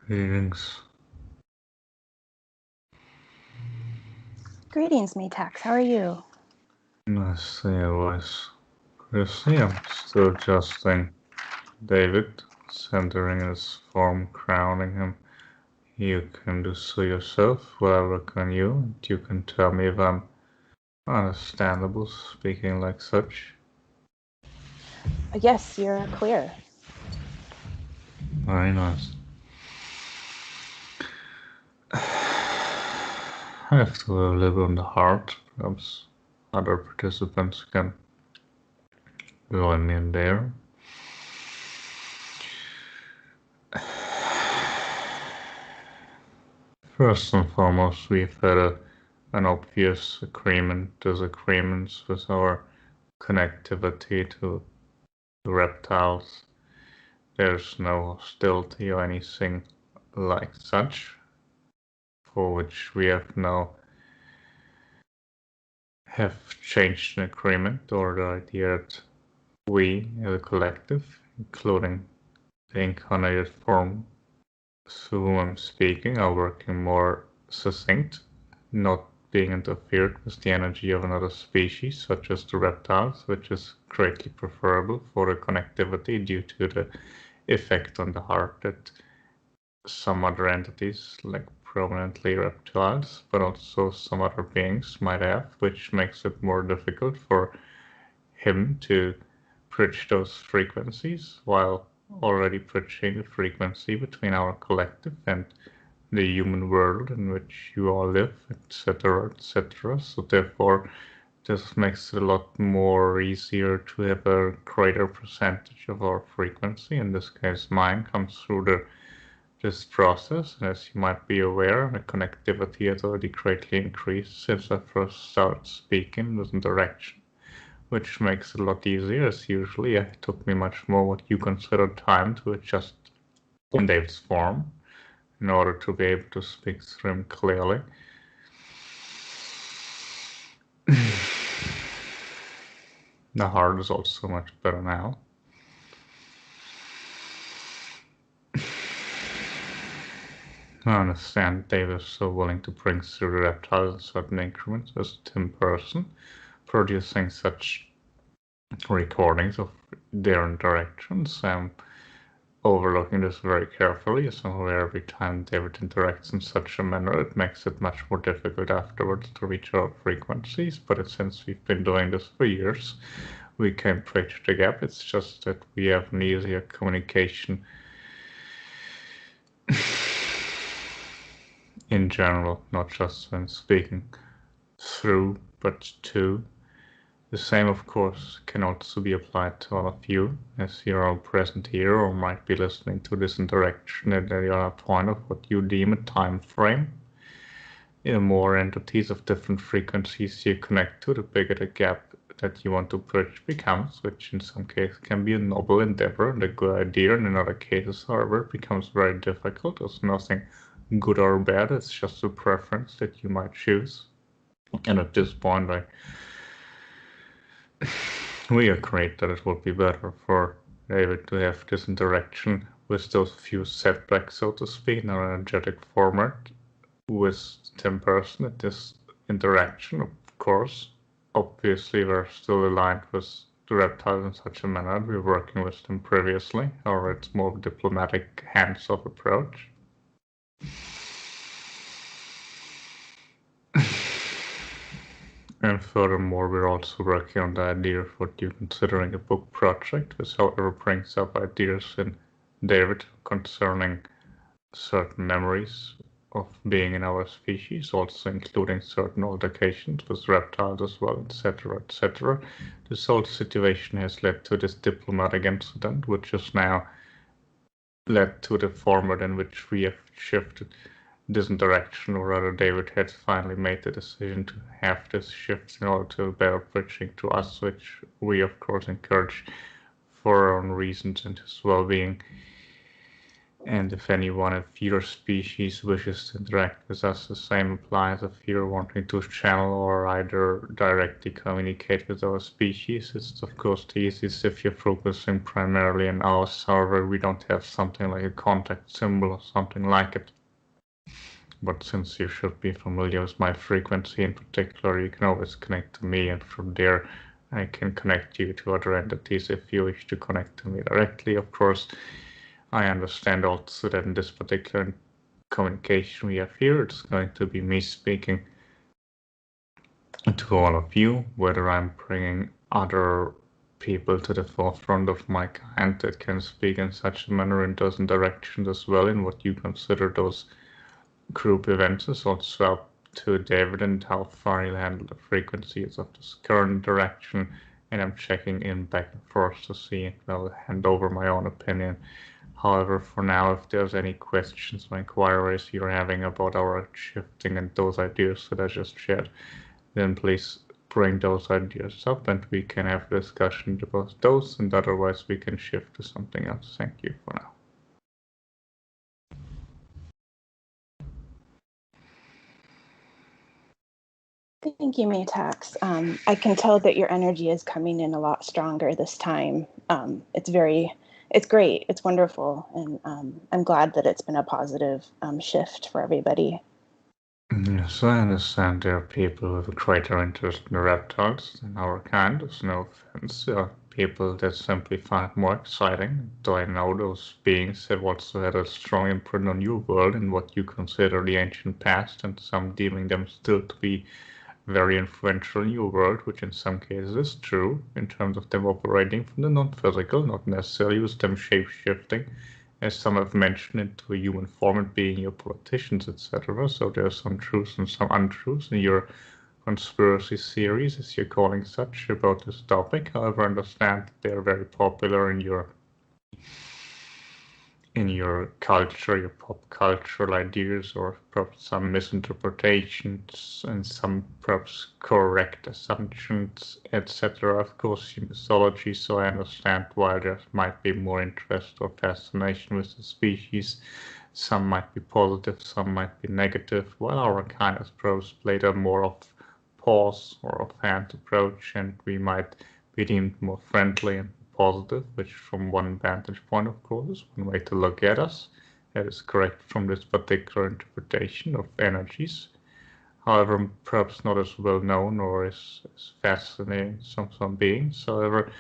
Greetings. Greetings, Metax. How are you? I see a voice. Chrissy, I'm still adjusting David, centering his form, crowning him. You can do so yourself, whatever can you, and you can tell me if I'm understandable speaking like such. Yes, you're clear. Very nice. I have to a little on the heart. Perhaps other participants can join me in there. First and foremost, we've had an obvious disagreements with our connectivity to the reptiles. There's no hostility or anything like such, for which we have changed an agreement or the idea that we as a collective, including the incarnated form through whom I'm speaking, are working more succinct, not being interfered with the energy of another species, such as the reptiles, which is greatly preferable for the connectivity due to the effect on the heart that some other entities, like prominently reptiles, but also some other beings might have, which makes it more difficult for him to bridge those frequencies while already bridging the frequency between our collective and the human world in which you all live, etc., etc. So therefore, this makes it a lot more easier to have a greater percentage of our frequency. In this case, mine comes through this process. And as you might be aware, the connectivity has already greatly increased since I first started speaking in this direction, which makes it a lot easier, as usually it took me much more what you consider time to adjust in Dave's form in order to be able to speak through him clearly. The heart is also much better now. I understand Dave is so willing to bring through the reptiles in certain increments as a Tim person, producing such recordings of their interactions. Overlooking this very carefully, as I'm aware every time David interacts in such a manner, it makes it much more difficult afterwards to reach our frequencies. But since we've been doing this for years, we can bridge the gap. It's just that we have an easier communication in general, not just when speaking through, but to. The same, of course, can also be applied to all of you, as you're all present here or might be listening to this interaction at any other point of what you deem a time frame. The more entities of different frequencies you connect to, the bigger the gap that you want to bridge becomes, which in some cases can be a noble endeavor and a good idea, and in other cases, however, it becomes very difficult. There's nothing good or bad, it's just a preference that you might choose. And at this point, we agreed that it would be better for David to have this interaction with those few setbacks, so to speak, in an energetic format with Tim Person at this interaction. Of course, obviously, we're still aligned with the reptiles in such a manner. We're working with them previously, or it's more diplomatic, hands-off approach. And furthermore, we're also working on the idea of what you're considering a book project, which however brings up ideas in David concerning certain memories of being in our species, also including certain altercations with reptiles as well, etc., etc. This whole situation has led to this diplomatic incident, which has now led to the format in which we have shifted this interaction, or rather David had finally made the decision to have this shift in order to better bridging to us, which we of course encourage for our own reasons and his well-being. And if anyone of your species wishes to interact with us, the same applies if you're wanting to channel or either directly communicate with our species. It's of course the easiest if you're focusing primarily on us. However, we don't have something like a contact symbol or something like it. But since you should be familiar with my frequency in particular, you can always connect to me, and from there I can connect you to other entities if you wish to connect to me directly. Of course, I understand also that in this particular communication we have here, it's going to be me speaking to all of you, whether I'm bringing other people to the forefront of my kind that can speak in such a manner in those directions as well, in what you consider those group events is also up to David and how far he'll handle the frequencies of this current direction, and I'm checking in back and forth to see, and I'll hand over my own opinion. However, for now, if there's any questions or inquiries you're having about our shifting and those ideas that I just shared, then please bring those ideas up and we can have a discussion about those, and otherwise we can shift to something else. Thank you for now. Thank you, Metax. I can tell that your energy is coming in a lot stronger this time. It's great, it's wonderful, and I'm glad that it's been a positive shift for everybody. Yes, I understand there are people with a greater interest in the reptiles than our kind. There's no offense. There are people that simply find it more exciting. Though I know those beings have also had a strong imprint on your world and what you consider the ancient past, and some deeming them still to be very influential in your world, which in some cases is true in terms of them operating from the non-physical, not necessarily with them shape-shifting, as some have mentioned, into a human form and being your politicians, etc. So there's some truths and some untruths in your conspiracy theories, as you're calling such, about this topic. However, understand that they're very popular in your culture, your pop cultural ideas, or perhaps some misinterpretations and some perhaps correct assumptions, etc. Of course, in mythology, so I understand why there might be more interest or fascination with the species. Some might be positive, some might be negative, while our kind of perhaps played a more of pause or offhand approach, and we might be deemed more friendly and positive, which from one vantage point, of course, is one way to look at us. That is correct from this particular interpretation of energies. However, perhaps not as well known or as fascinating some beings. However,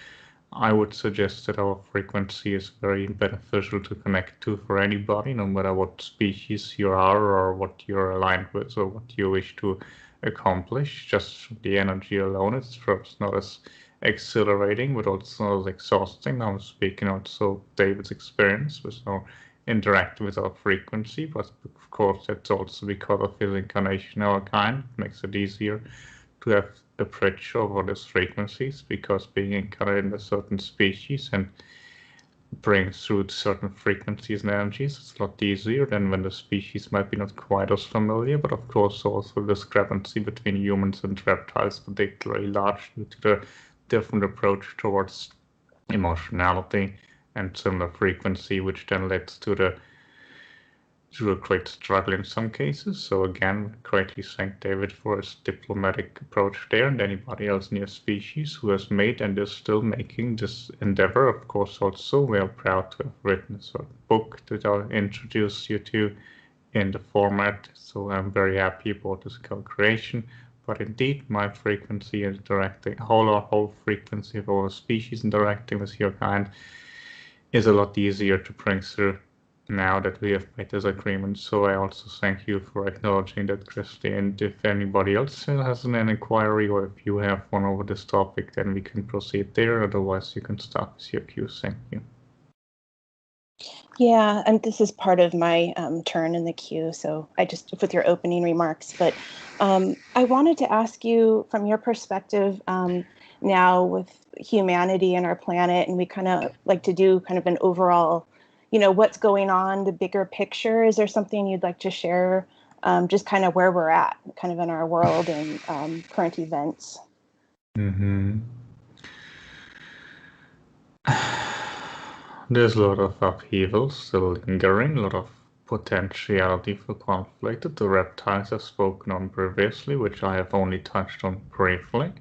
I would suggest that our frequency is very beneficial to connect to for anybody, no matter what species you are or what you're aligned with or what you wish to accomplish. Just from the energy alone, it's perhaps not as exhilarating, but also as exhausting. I'm speaking also David's experience with our interacting with our frequency, but of course that's also because of his incarnation, our kind. It makes it easier to have a bridge over these frequencies, because being incarnated in a certain species and brings through certain frequencies and energies, it's a lot easier than when the species might be not quite as familiar, but of course also the discrepancy between humans and reptiles particularly large due to the different approach towards emotionality and similar frequency, which then leads to a great struggle in some cases. So again, greatly thank David for his diplomatic approach there, and anybody else in your species who has made and is still making this endeavor. Of course, also we are proud to have written a sort of book that I'll introduce you to in the format. So I'm very happy about this co-creation. But indeed, my frequency interacting, whole frequency of our species interacting with your kind is a lot easier to bring through now that we have made this agreement. So I also thank you for acknowledging that, Christy. And if anybody else has an inquiry, or if you have one over this topic, then we can proceed there. Otherwise, you can start with your queue. Thank you. Yeah, and this is part of my turn in the queue, so I just, with your opening remarks, but I wanted to ask you from your perspective now with humanity and our planet, and we kind of like to do kind of an overall, what's going on, the bigger picture. Is there something you'd like to share, just kind of where we're at, kind of in our world and current events? There's a lot of upheaval still lingering, a lot of potentiality for conflict that the reptiles have spoken on previously, which I have only touched on briefly,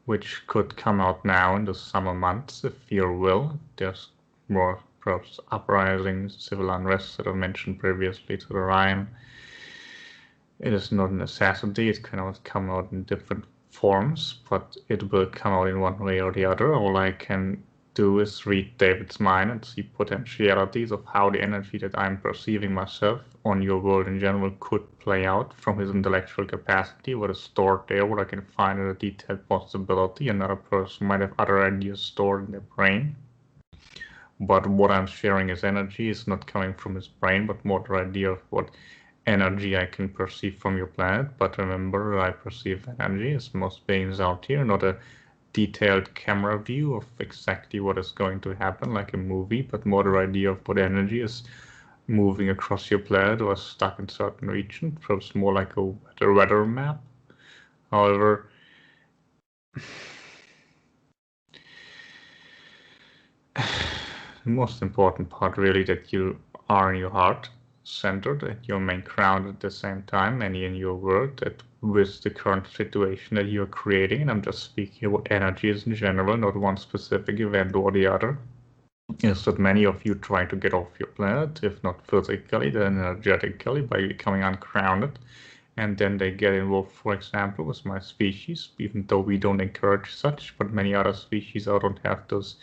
which could come out now in the summer months if fear will. There's more perhaps uprisings, civil unrest that I mentioned previously to the Rhine. It is not a necessity, it can always come out in different forms, but it will come out in one way or the other. All I can do is read David's mind and see potentialities of how the energy that I'm perceiving myself on your world in general could play out from his intellectual capacity, what is stored there, what I can find in a detailed possibility. Another person might have other ideas stored in their brain. But what I'm sharing as energy is not coming from his brain, but more the idea of what energy I can perceive from your planet. But remember, I perceive energy as most beings out here, not a detailed camera view of exactly what is going to happen like a movie, but more the idea of what energy is moving across your planet or stuck in certain region, perhaps more like a weather map. However, the most important part really that you are in your heart centered and you remain grounded at the same time and in your world, that with the current situation that you're creating, and I'm just speaking about energies in general, not one specific event or the other, is that many of you try to get off your planet, if not physically then energetically, by becoming ungrounded, and then they get involved, for example, with my species, even though we don't encourage such, but many other species don't have those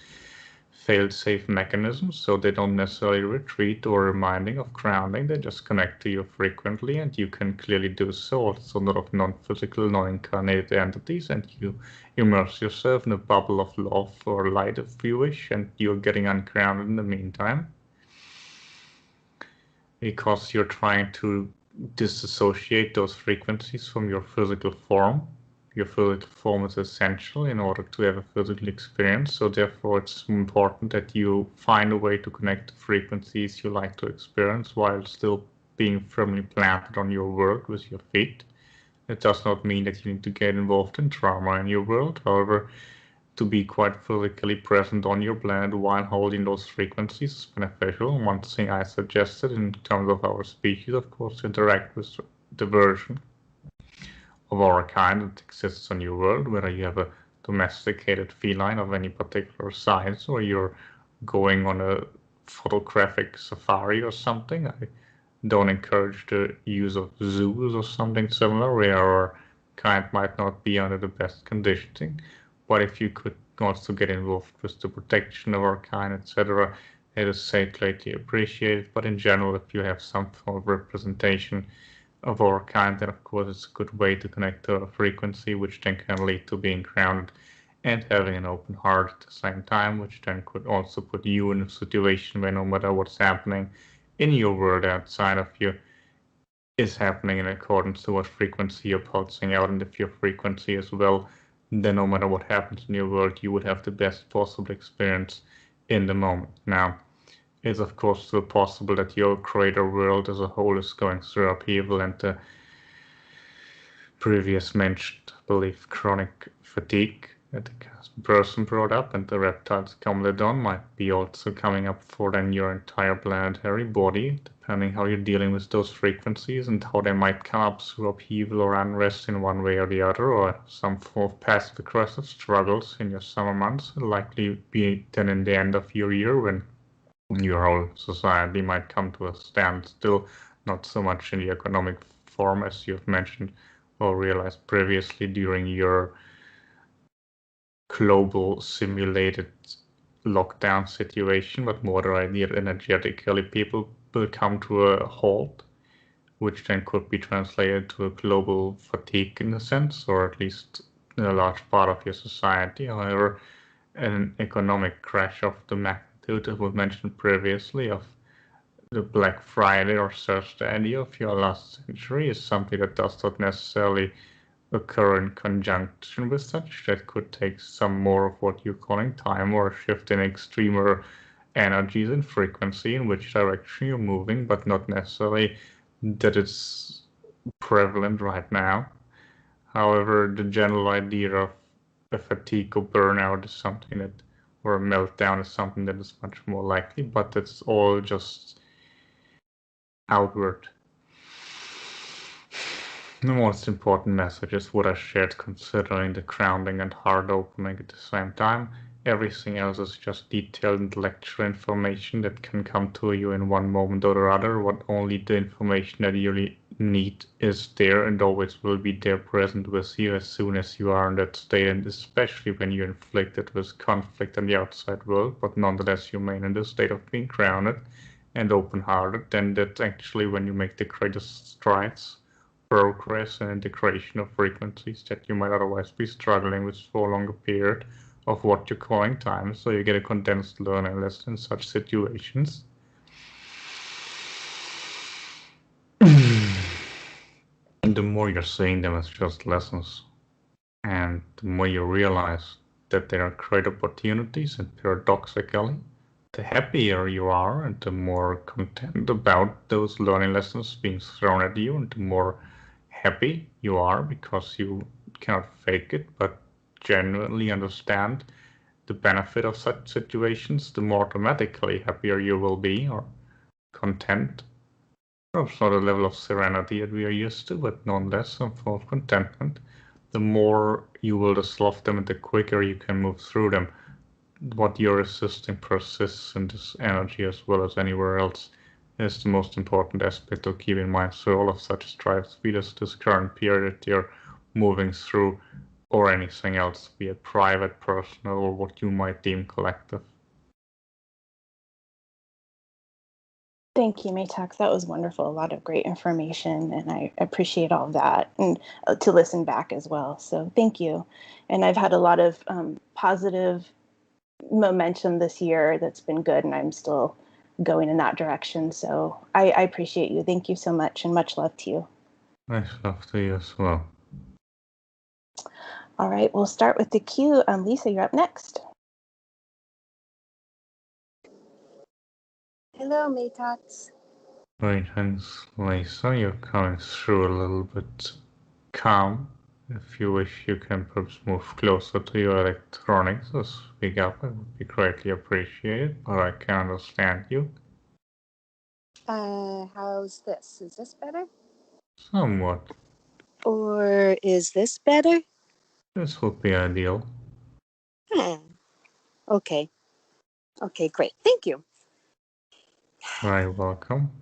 fail-safe mechanisms, so they don't necessarily retreat or reminding of grounding. They just connect to you frequently, and you can clearly do so. Also, not of non-physical, non-incarnate entities, and you immerse yourself in a bubble of love or light, if you wish, and you're getting ungrounded in the meantime, because you're trying to disassociate those frequencies from your physical form. Your physical form is essential in order to have a physical experience, so therefore it's important that you find a way to connect the frequencies you like to experience while still being firmly planted on your world with your feet. It does not mean that you need to get involved in trauma in your world. However, to be quite physically present on your planet while holding those frequencies is beneficial. One thing I suggested in terms of our species, of course, to interact with the version of our kind that exists on your world, whether you have a domesticated feline of any particular size or you're going on a photographic safari or something. I don't encourage the use of zoos or something similar where our kind might not be under the best conditioning. But if you could also get involved with the protection of our kind, etc., it is greatly appreciated. But in general, if you have some form of representation of our kind, then of course it's a good way to connect to a frequency, which then can lead to being grounded and having an open heart at the same time, which then could also put you in a situation where no matter what's happening in your world outside of you is happening in accordance to what frequency you're pulsing out, and if your frequency as well, then no matter what happens in your world, you would have the best possible experience in the moment. Now, it's of course still possible that your greater world as a whole is going through upheaval, and the previous mentioned, I believe, chronic fatigue that the person brought up and the reptiles commented on might be also coming up for then your entire planetary body, depending how you're dealing with those frequencies and how they might come up through upheaval or unrest in one way or the other, or some form of passive aggressive struggles in your summer months, likely be then in the end of your year when your whole society might come to a standstill, not so much in the economic form as you've mentioned or realized previously during your global simulated lockdown situation, but more the idea that energetically people will come to a halt, which then could be translated to a global fatigue in a sense, or at least in a large part of your society. However, an economic crash of the magnitude that was mentioned previously of the Black Friday or Thursday idea of your last century is something that does not necessarily occur in conjunction with such. That could take some more of what you're calling time or a shift in extremer energies and frequency in which direction you're moving, but not necessarily that it's prevalent right now. However, the general idea of a fatigue or burnout is something that or a meltdown is something that is much more likely, but it's all just outward. The most important message is what I shared, considering the grounding and heart opening at the same time. Everything else is just detailed intellectual information that can come to you in one moment or the other. What only the information that you really need is there and always will be there, present with you as soon as you are in that state, and especially when you're inflicted with conflict in the outside world, but nonetheless you remain in the state of being grounded and open-hearted. Then that's actually when you make the greatest strides, progress, and integration of frequencies that you might otherwise be struggling with for a longer period of what you're calling time. So you get a condensed learning lesson in such situations. And the more you're seeing them as just lessons, and the more you realize that there are great opportunities, and paradoxically, the happier you are and the more content about those learning lessons being thrown at you, and the more happy you are because you cannot fake it but genuinely understand the benefit of such situations, the more automatically happier you will be, or content. Perhaps not a level of serenity that we are used to, but nonetheless some form of contentment. The more you will dissolve them and the quicker you can move through them. What you're resisting persists in this energy as well as anywhere else is the most important aspect to keep in mind. So all of such strives, be this current period you're moving through, or anything else, be it private, personal, or what you might deem collective. Thank you, Metax. That was wonderful. A lot of great information, and I appreciate all of that, and to listen back as well. So thank you. And I've had a lot of positive momentum this year that's been good, and I'm still going in that direction. So I appreciate you. Thank you so much, and much love to you. Nice love to you as well. All right, we'll start with the queue. Lisa, you're up next. Hello, Metax. Greetings, Lisa. You're coming through a little bit calm. If you wish, you can perhaps move closer to your electronics or speak up. It would be greatly appreciated, but I can understand you. How's this? Is this better? Somewhat. Or is this better? This would be ideal. Okay. Okay, great. Thank you. Very welcome.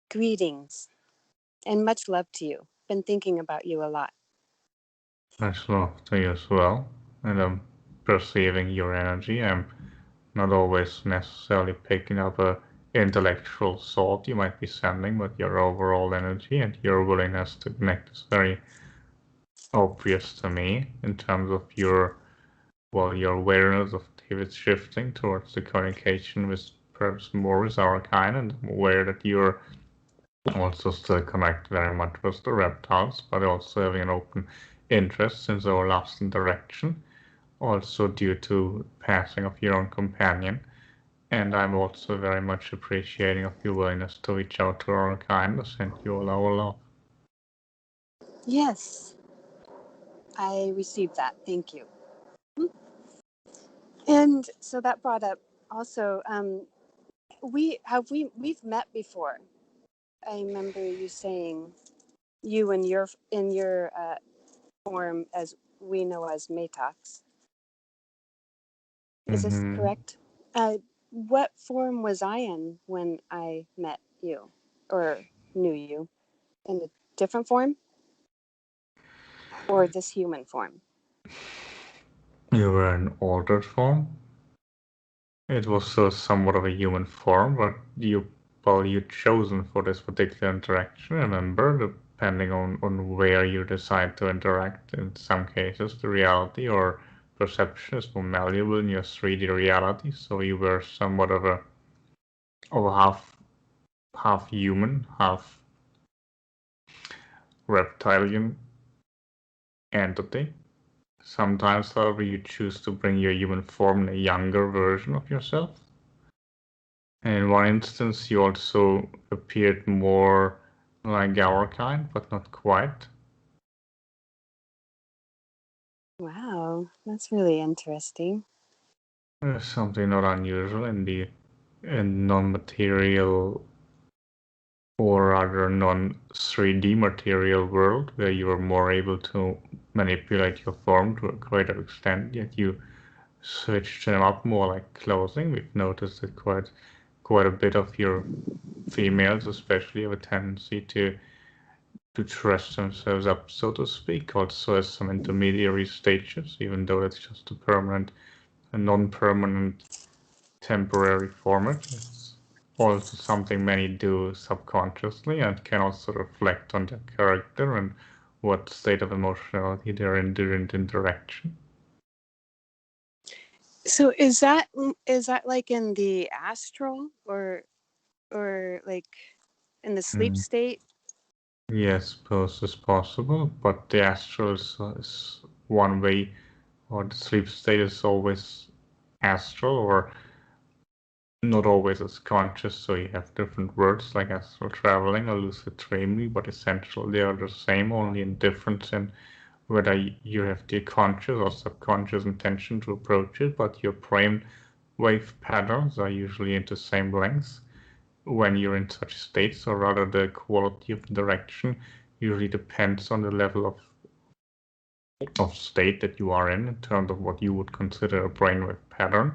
Greetings. And much love to you. Been thinking about you a lot. Much love to you as well. And I'm perceiving your energy. I'm not always necessarily picking up a intellectual thought you might be sending, but your overall energy and your willingness to connect is very obvious to me in terms of your awareness of David's shifting towards the communication with perhaps more with our kind, and I'm aware that you're also still connect very much with the reptiles, but also having an open interest since our last interaction, also due to passing of your own companion. And I'm also very much appreciating of your willingness to reach out to our kind and send you all our love. Yes. I received that. Thank you. And so that brought up also, we've met before. I remember you saying you in your form as we know as Metax. Is this correct? What form was I in when I met you or knew you? In a different form? Or this human form? You were in altered form. It was still somewhat of a human form, but you'd chosen for this particular interaction. Remember, depending on where you decide to interact, in some cases the reality or perception is more malleable in your 3D reality. So you were somewhat of a half human, half reptilian entity. Sometimes, however, you choose to bring your human form in a younger version of yourself. And in one instance, you also appeared more like our kind, but not quite. Wow, that's really interesting. Something not unusual in the non-material or rather non-3D material world, where you are more able to manipulate your form to a greater extent, yet you switch them up more like clothing. We've noticed that quite a bit of your females especially have a tendency to dress themselves up, so to speak, also as some intermediary stages, even though it's just a non-permanent temporary format. It's also something many do subconsciously and can also reflect on their character and what state of emotionality they're in during the interaction. So is that like in the astral or like in the sleep state? Yes, both is possible, but the astral is one way, or the sleep state is always astral, or not always as conscious, so you have different words like astral traveling or lucid dreaming, but essentially they are the same, only in difference in whether you have the conscious or subconscious intention to approach it, but your brain wave patterns are usually in the same length when you're in such states, or rather the quality of interaction usually depends on the level of state that you are in terms of what you would consider a brainwave pattern.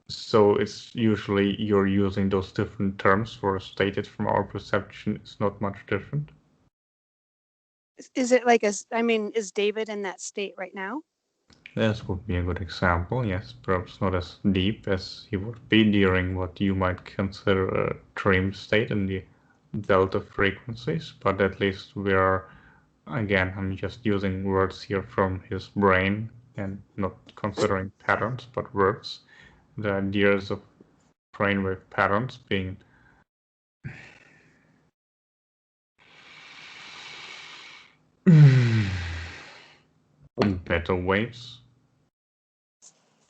So it's usually you're using those different terms for a state that from our perception is not much different. Is it like is David in that state right now? This would be a good example, yes, perhaps not as deep as he would be during what you might consider a dream state in the delta frequencies, but at least we are, again, I'm just using words here from his brain and not considering patterns, but words. The ideas of brainwave patterns being beta waves.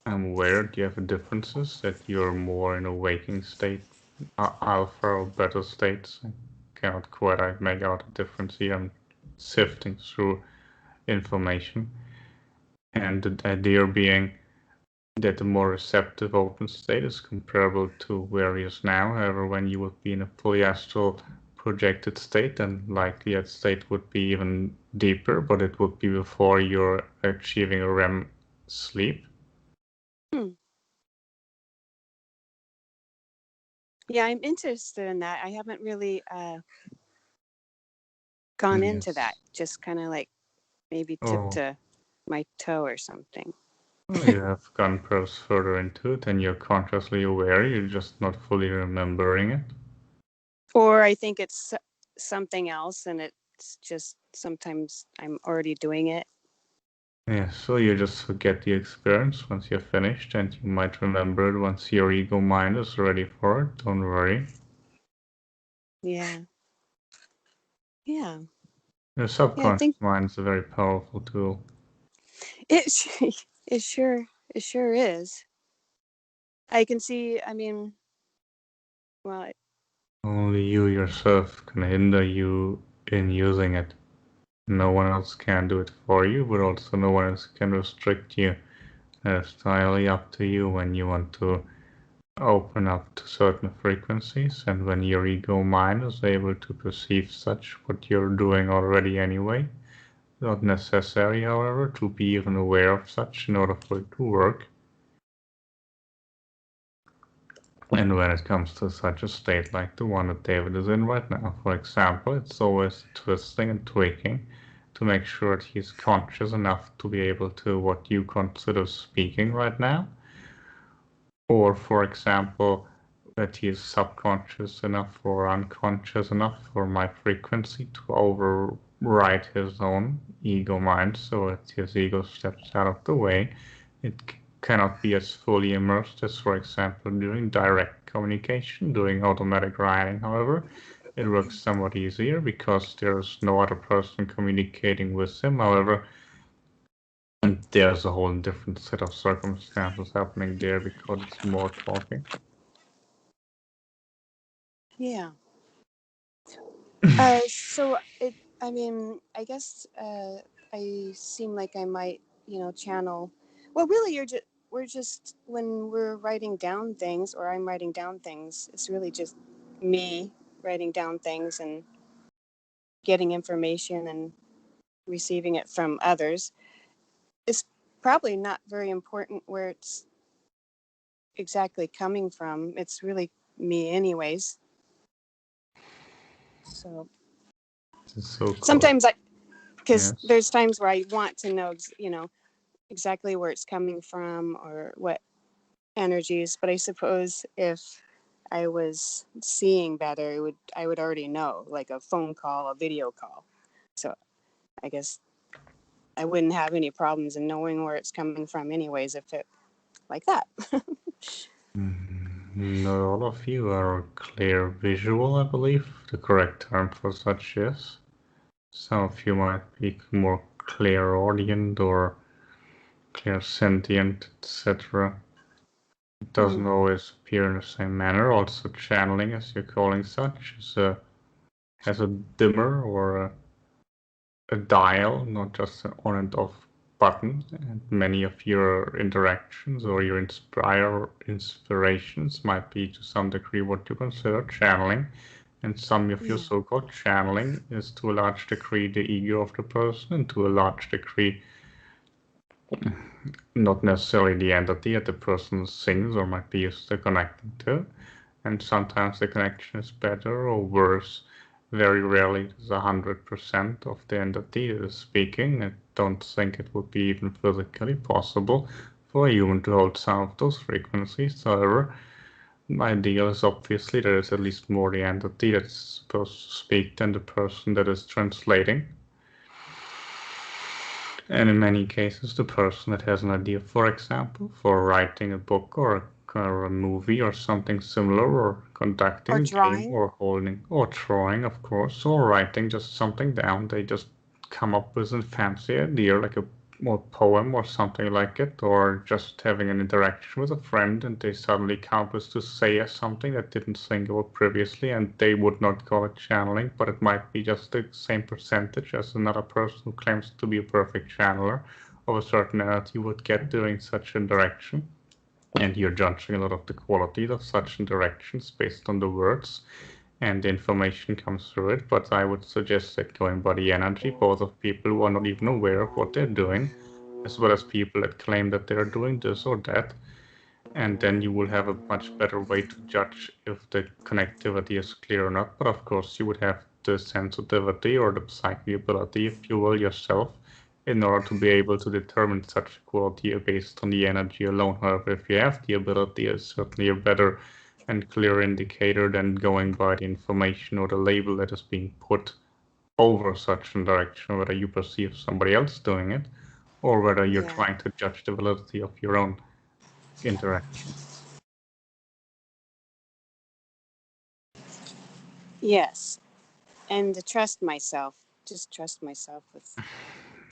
I'm aware you have differences, that you're more in a waking state, alpha or beta states. I cannot quite make out a difference here. I'm sifting through information. And the idea being that the more receptive open state is comparable to where he is now. However, when you would be in a fully astral projected state, then likely that state would be even deeper, but it would be before you're achieving a REM sleep. Yeah, I'm interested in that. I haven't really gone into that. Just kind of like maybe tipped to my toe or something. You have gone perhaps further into it and you're consciously aware, you're just not fully remembering it. Or I think it's something else and it's just sometimes I'm already doing it. Yeah, so you just forget the experience once you're finished, and you might remember it once your ego mind is ready for it. Don't worry. Yeah. Yeah. Your subconscious mind is a very powerful tool. It sure is. I can see, well, Only you yourself can hinder you in using it. No one else can do it for you, but also no one else can restrict you. It's entirely up to you when you want to open up to certain frequencies, and when your ego mind is able to perceive such, what you're doing already anyway. Not necessary, however, to be even aware of such in order for it to work. And when it comes to such a state like the one that David is in right now, for example, it's always twisting and tweaking to make sure that he's conscious enough to be able to what you consider speaking right now. Or, for example, that he is subconscious enough or unconscious enough for my frequency to override his own ego mind, so that his ego steps out of the way. It cannot be as fully immersed as, for example, doing direct communication, doing automatic writing. However, it works somewhat easier because there's no other person communicating with him. However, and there's a whole different set of circumstances happening there because it's more talking. yeah. So I guess I seem like I might, channel. Well, really, we're just, when we're writing down things, or I'm writing down things, it's really just me writing down things and getting information and receiving it from others. It's probably not very important where it's exactly coming from. It's really me anyways. So sometimes because yes. there's times where I want to know, exactly where it's coming from or what energies, but I suppose if I was seeing better, I would already know, like a phone call, a video call. So I guess I wouldn't have any problems in knowing where it's coming from anyways, if it like that. Not all of you are clear visual, I believe. The correct term for such is. Some of you might be more clairaudient or clairsentient, etc. It doesn't always appear in the same manner. Also, channeling, as you're calling such, has a dimmer or a dial, not just an on and off button. And many of your interactions or your inspirations might be to some degree what you consider channeling. And some of your so-called channeling is to a large degree the ego of the person, and to a large degree not necessarily the entity that the person sings or might be used to connecting to. And sometimes the connection is better or worse. Very rarely it is 100% of the entity that is speaking. I don't think it would be even physically possible for a human to hold some of those frequencies. However, my ideal is obviously there is at least more the entity that's supposed to speak than the person that is translating. And in many cases, the person that has an idea, for example, for writing a book or a movie or something similar, or conducting a game, or holding, or drawing, of course, or writing just something down, they just come up with a fancy idea, like a more poem or something like it, or just having an interaction with a friend, and they suddenly come up with to say something that didn't think about previously, and they would not call it channeling, but it might be just the same percentage as another person who claims to be a perfect channeler of a certain energy would get during such interaction. And you're judging a lot of the qualities of such interactions based on the words, and the information comes through it. But I would suggest that going by the energy, both of people who are not even aware of what they're doing, as well as people that claim that they're doing this or that. And then you will have a much better way to judge if the connectivity is clear or not. But of course, you would have the sensitivity or the psychic ability, if you will, yourself, in order to be able to determine such quality based on the energy alone. However, if you have the ability, it's certainly a better and clear indicator than going by the information or the label that is being put over such a direction, whether you perceive somebody else doing it or whether you're trying to judge the validity of your own interaction. Yes. And to trust myself, just trust myself with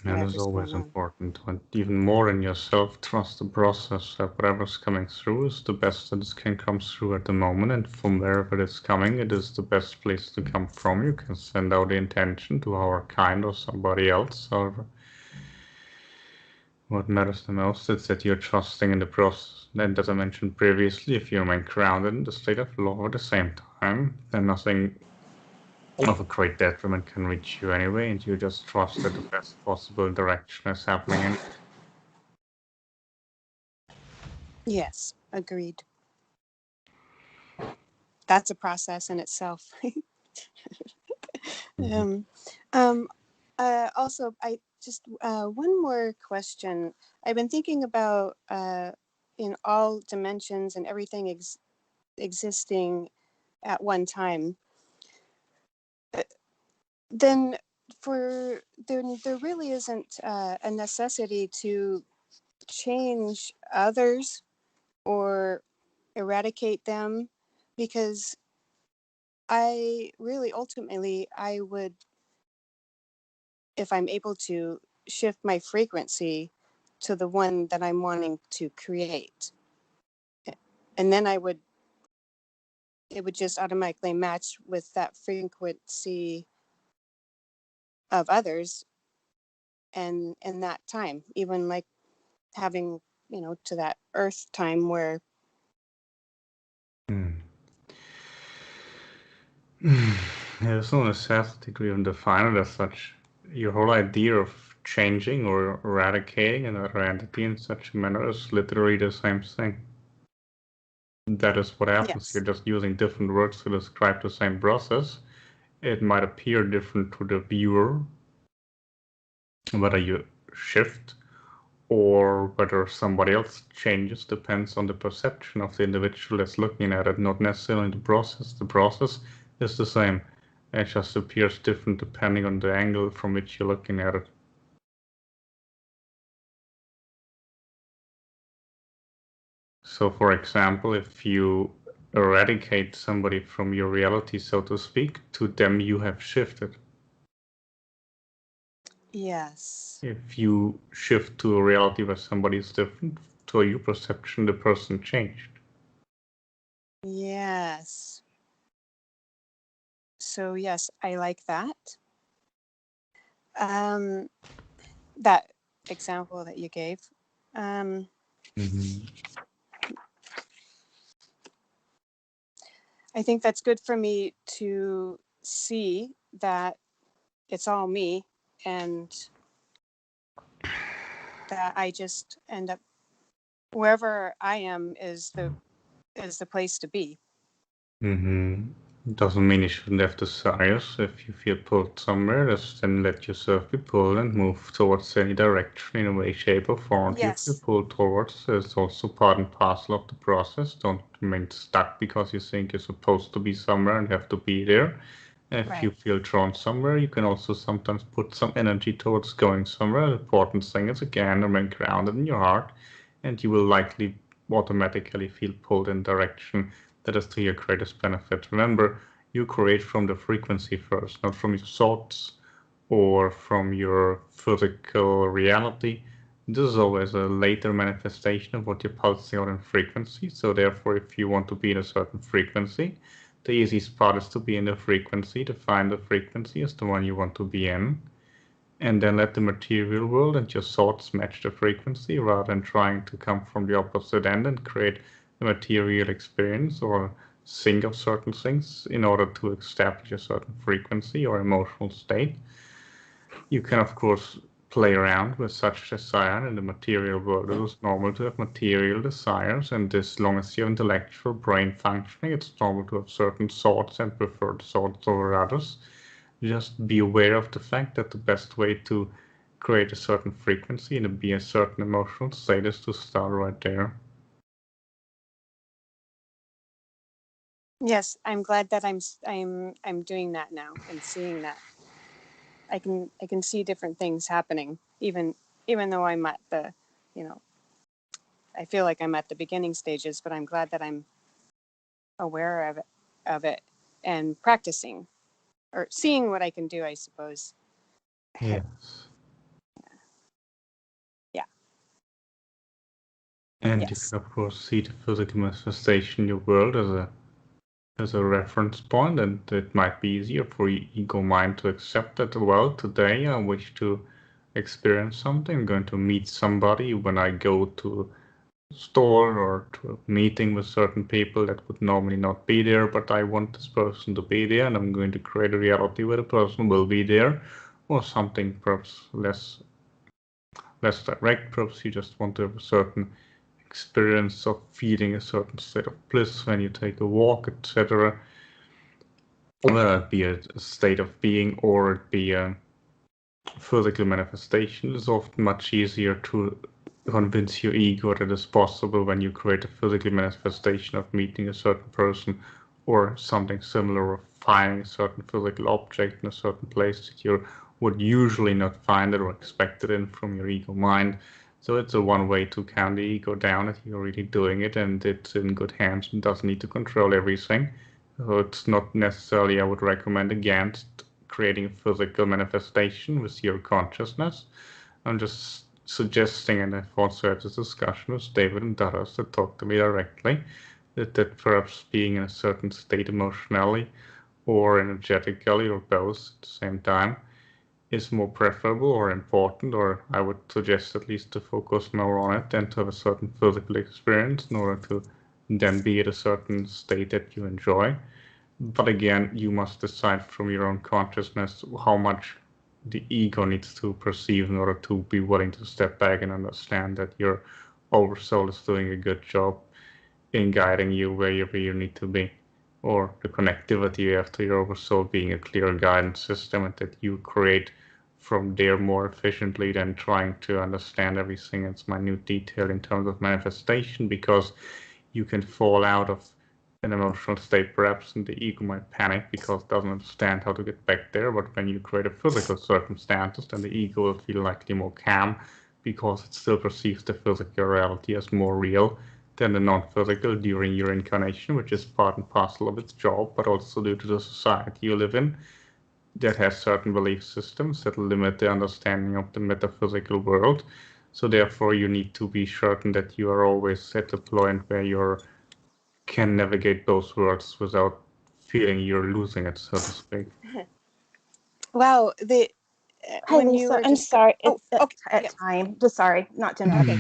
That is whatever's always going on. important, and even more in yourself, trust the process that whatever's coming through is the best that it can come through at the moment, and from wherever it is coming, it is the best place to come from. You can send out the intention to our kind or somebody else. However, what matters the most is that you're trusting in the process. And as I mentioned previously, if you remain grounded in the state of law at the same time, then nothing of a great detriment can reach you anyway, and you just trust that the best possible direction is happening anyway. Yes, agreed. That's a process in itself. Also, I just one more question. I've been thinking about in all dimensions and everything existing at one time. Then there really isn't a necessity to change others or eradicate them, because I really ultimately I would, if I'm able to, shift my frequency to the one that I'm wanting to create. And then it would just automatically match with that frequency of others and in that time, even like having to that earth time where. There's no necessity to even define it as such. Your whole idea of changing or eradicating another entity in such a manner is literally the same thing. That is what happens. Yes. You're just using different words to describe the same process. It might appear different to the viewer, whether you shift or whether somebody else changes depends on the perception of the individual that's looking at it, not necessarily the process. The process is the same. It just appears different depending on the angle from which you're looking at it. So, for example, if you eradicate somebody from your reality, so to speak, to them you have shifted. Yes. If you shift to a reality where somebody is different, to your perception, the person changed. Yes. So yes, I like that. That example that you gave. I think that's good for me to see that it's all me and that I just end up wherever I am is the place to be. Doesn't mean you shouldn't have desires. If you feel pulled somewhere, just then let yourself be pulled and move towards any direction in a way, shape, or form you feel Yes. pulled towards. It's also part and parcel of the process. Don't remain stuck because you think you're supposed to be somewhere and have to be there. If you feel drawn somewhere, you can also sometimes put some energy towards going somewhere. The important thing is, again, remain grounded in your heart, and you will likely automatically feel pulled in direction that is to your greatest benefit. Remember, you create from the frequency first, not from your thoughts or from your physical reality. This is always a later manifestation of what you're pulsing out in frequency. So therefore, if you want to be in a certain frequency, the easiest part is to be in the frequency, to find the frequency as the one you want to be in, and then let the material world and your thoughts match the frequency rather than trying to come from the opposite end and create a material experience or think of certain things in order to establish a certain frequency or emotional state. You can, of course, play around with such desire in the material world. It is normal to have material desires, and as long as your intellectual brain functioning, it's normal to have certain thoughts and preferred thoughts over others. Just be aware of the fact that the best way to create a certain frequency and be a certain emotional state is to start right there. Yes, I'm glad that I'm doing that now and seeing that. I can see different things happening, even though I'm at the, I feel like I'm at the beginning stages, but I'm glad that I'm aware of it and practicing or seeing what I can do, I suppose. Yes. Yeah. And Yes. you can, of course, see the physical manifestation in your world as a reference point, and it might be easier for your ego mind to accept that, well, today I wish to experience something. I'm going to meet somebody. When I go to a store or to a meeting with certain people that would normally not be there, but I want this person to be there, and I'm going to create a reality where the person will be there, or something perhaps less direct. Perhaps you just want to have a certain experience of feeling a certain state of bliss when you take a walk, etc. Whether it be a state of being or it be a physical manifestation, it's often much easier to convince your ego that it's possible when you create a physical manifestation of meeting a certain person or something similar, or finding a certain physical object in a certain place that you would usually not find it or expect it in from your ego mind. So it's a one way to calm the ego down that you're really doing it and it's in good hands and doesn't need to control everything. So it's not necessarily I would recommend against creating a physical manifestation with your consciousness. I'm just suggesting, and I've also had this discussion with David and others that talk to me directly, that perhaps being in a certain state emotionally or energetically or both at the same time is more preferable or important, or I would suggest at least to focus more on it than to have a certain physical experience in order to then be at a certain state that you enjoy. But again, you must decide from your own consciousness how much the ego needs to perceive in order to be willing to step back and understand that your oversoul is doing a good job in guiding you wherever you need to be, or the connectivity you have to your oversoul being a clear guidance system and that you create from there more efficiently than trying to understand everything in its minute detail in terms of manifestation, because you can fall out of an emotional state perhaps and the ego might panic because it doesn't understand how to get back there. But when you create a physical circumstances, then the ego will feel likely more calm because it still perceives the physical reality as more real than the non-physical during your incarnation, which is part and parcel of its job, but also due to the society you live in that has certain belief systems that limit the understanding of the metaphysical world. So therefore, you need to be certain that you are always at the point where you can navigate those worlds without feeling you're losing it, so to speak. Wow, Hi, when you Lisa. were I'm just sorry. oh, It's okay, at yeah, time. Just sorry, not to interrupt. okay,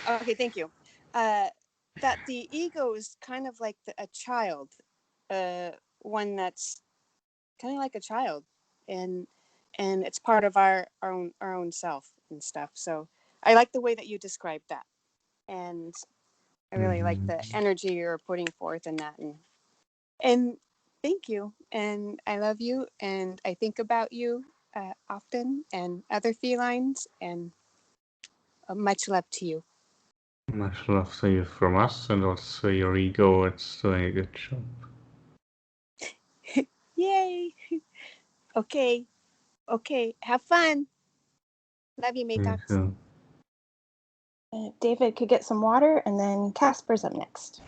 okay, thank you. That the ego is kind of like a child, one that's kind of like a child, and it's part of our own self and stuff. So I like the way that you described that, and I really like the energy you're putting forth in that, and thank you, and I love you, and I think about you often, and other felines, and much love to you. Much love to you from us, and also your ego, it's doing a good job. Yay! Okay, have fun. Love you, You Metax. too. David could get some water, and then Casper's up next.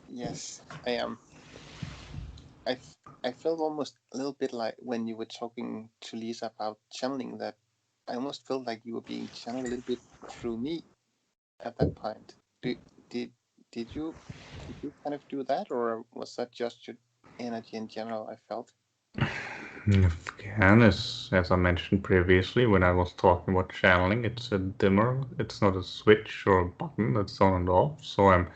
Yes, I am. I felt almost a little bit like when you were talking to Lisa about channeling that I almost felt like you were being channeled a little bit through me at that point. Did did did you kind of do that, or was that just your energy in general? I felt. Again, as I mentioned previously, when I was talking about channeling, it's a dimmer. It's not a switch or a button that's on and off. So I'm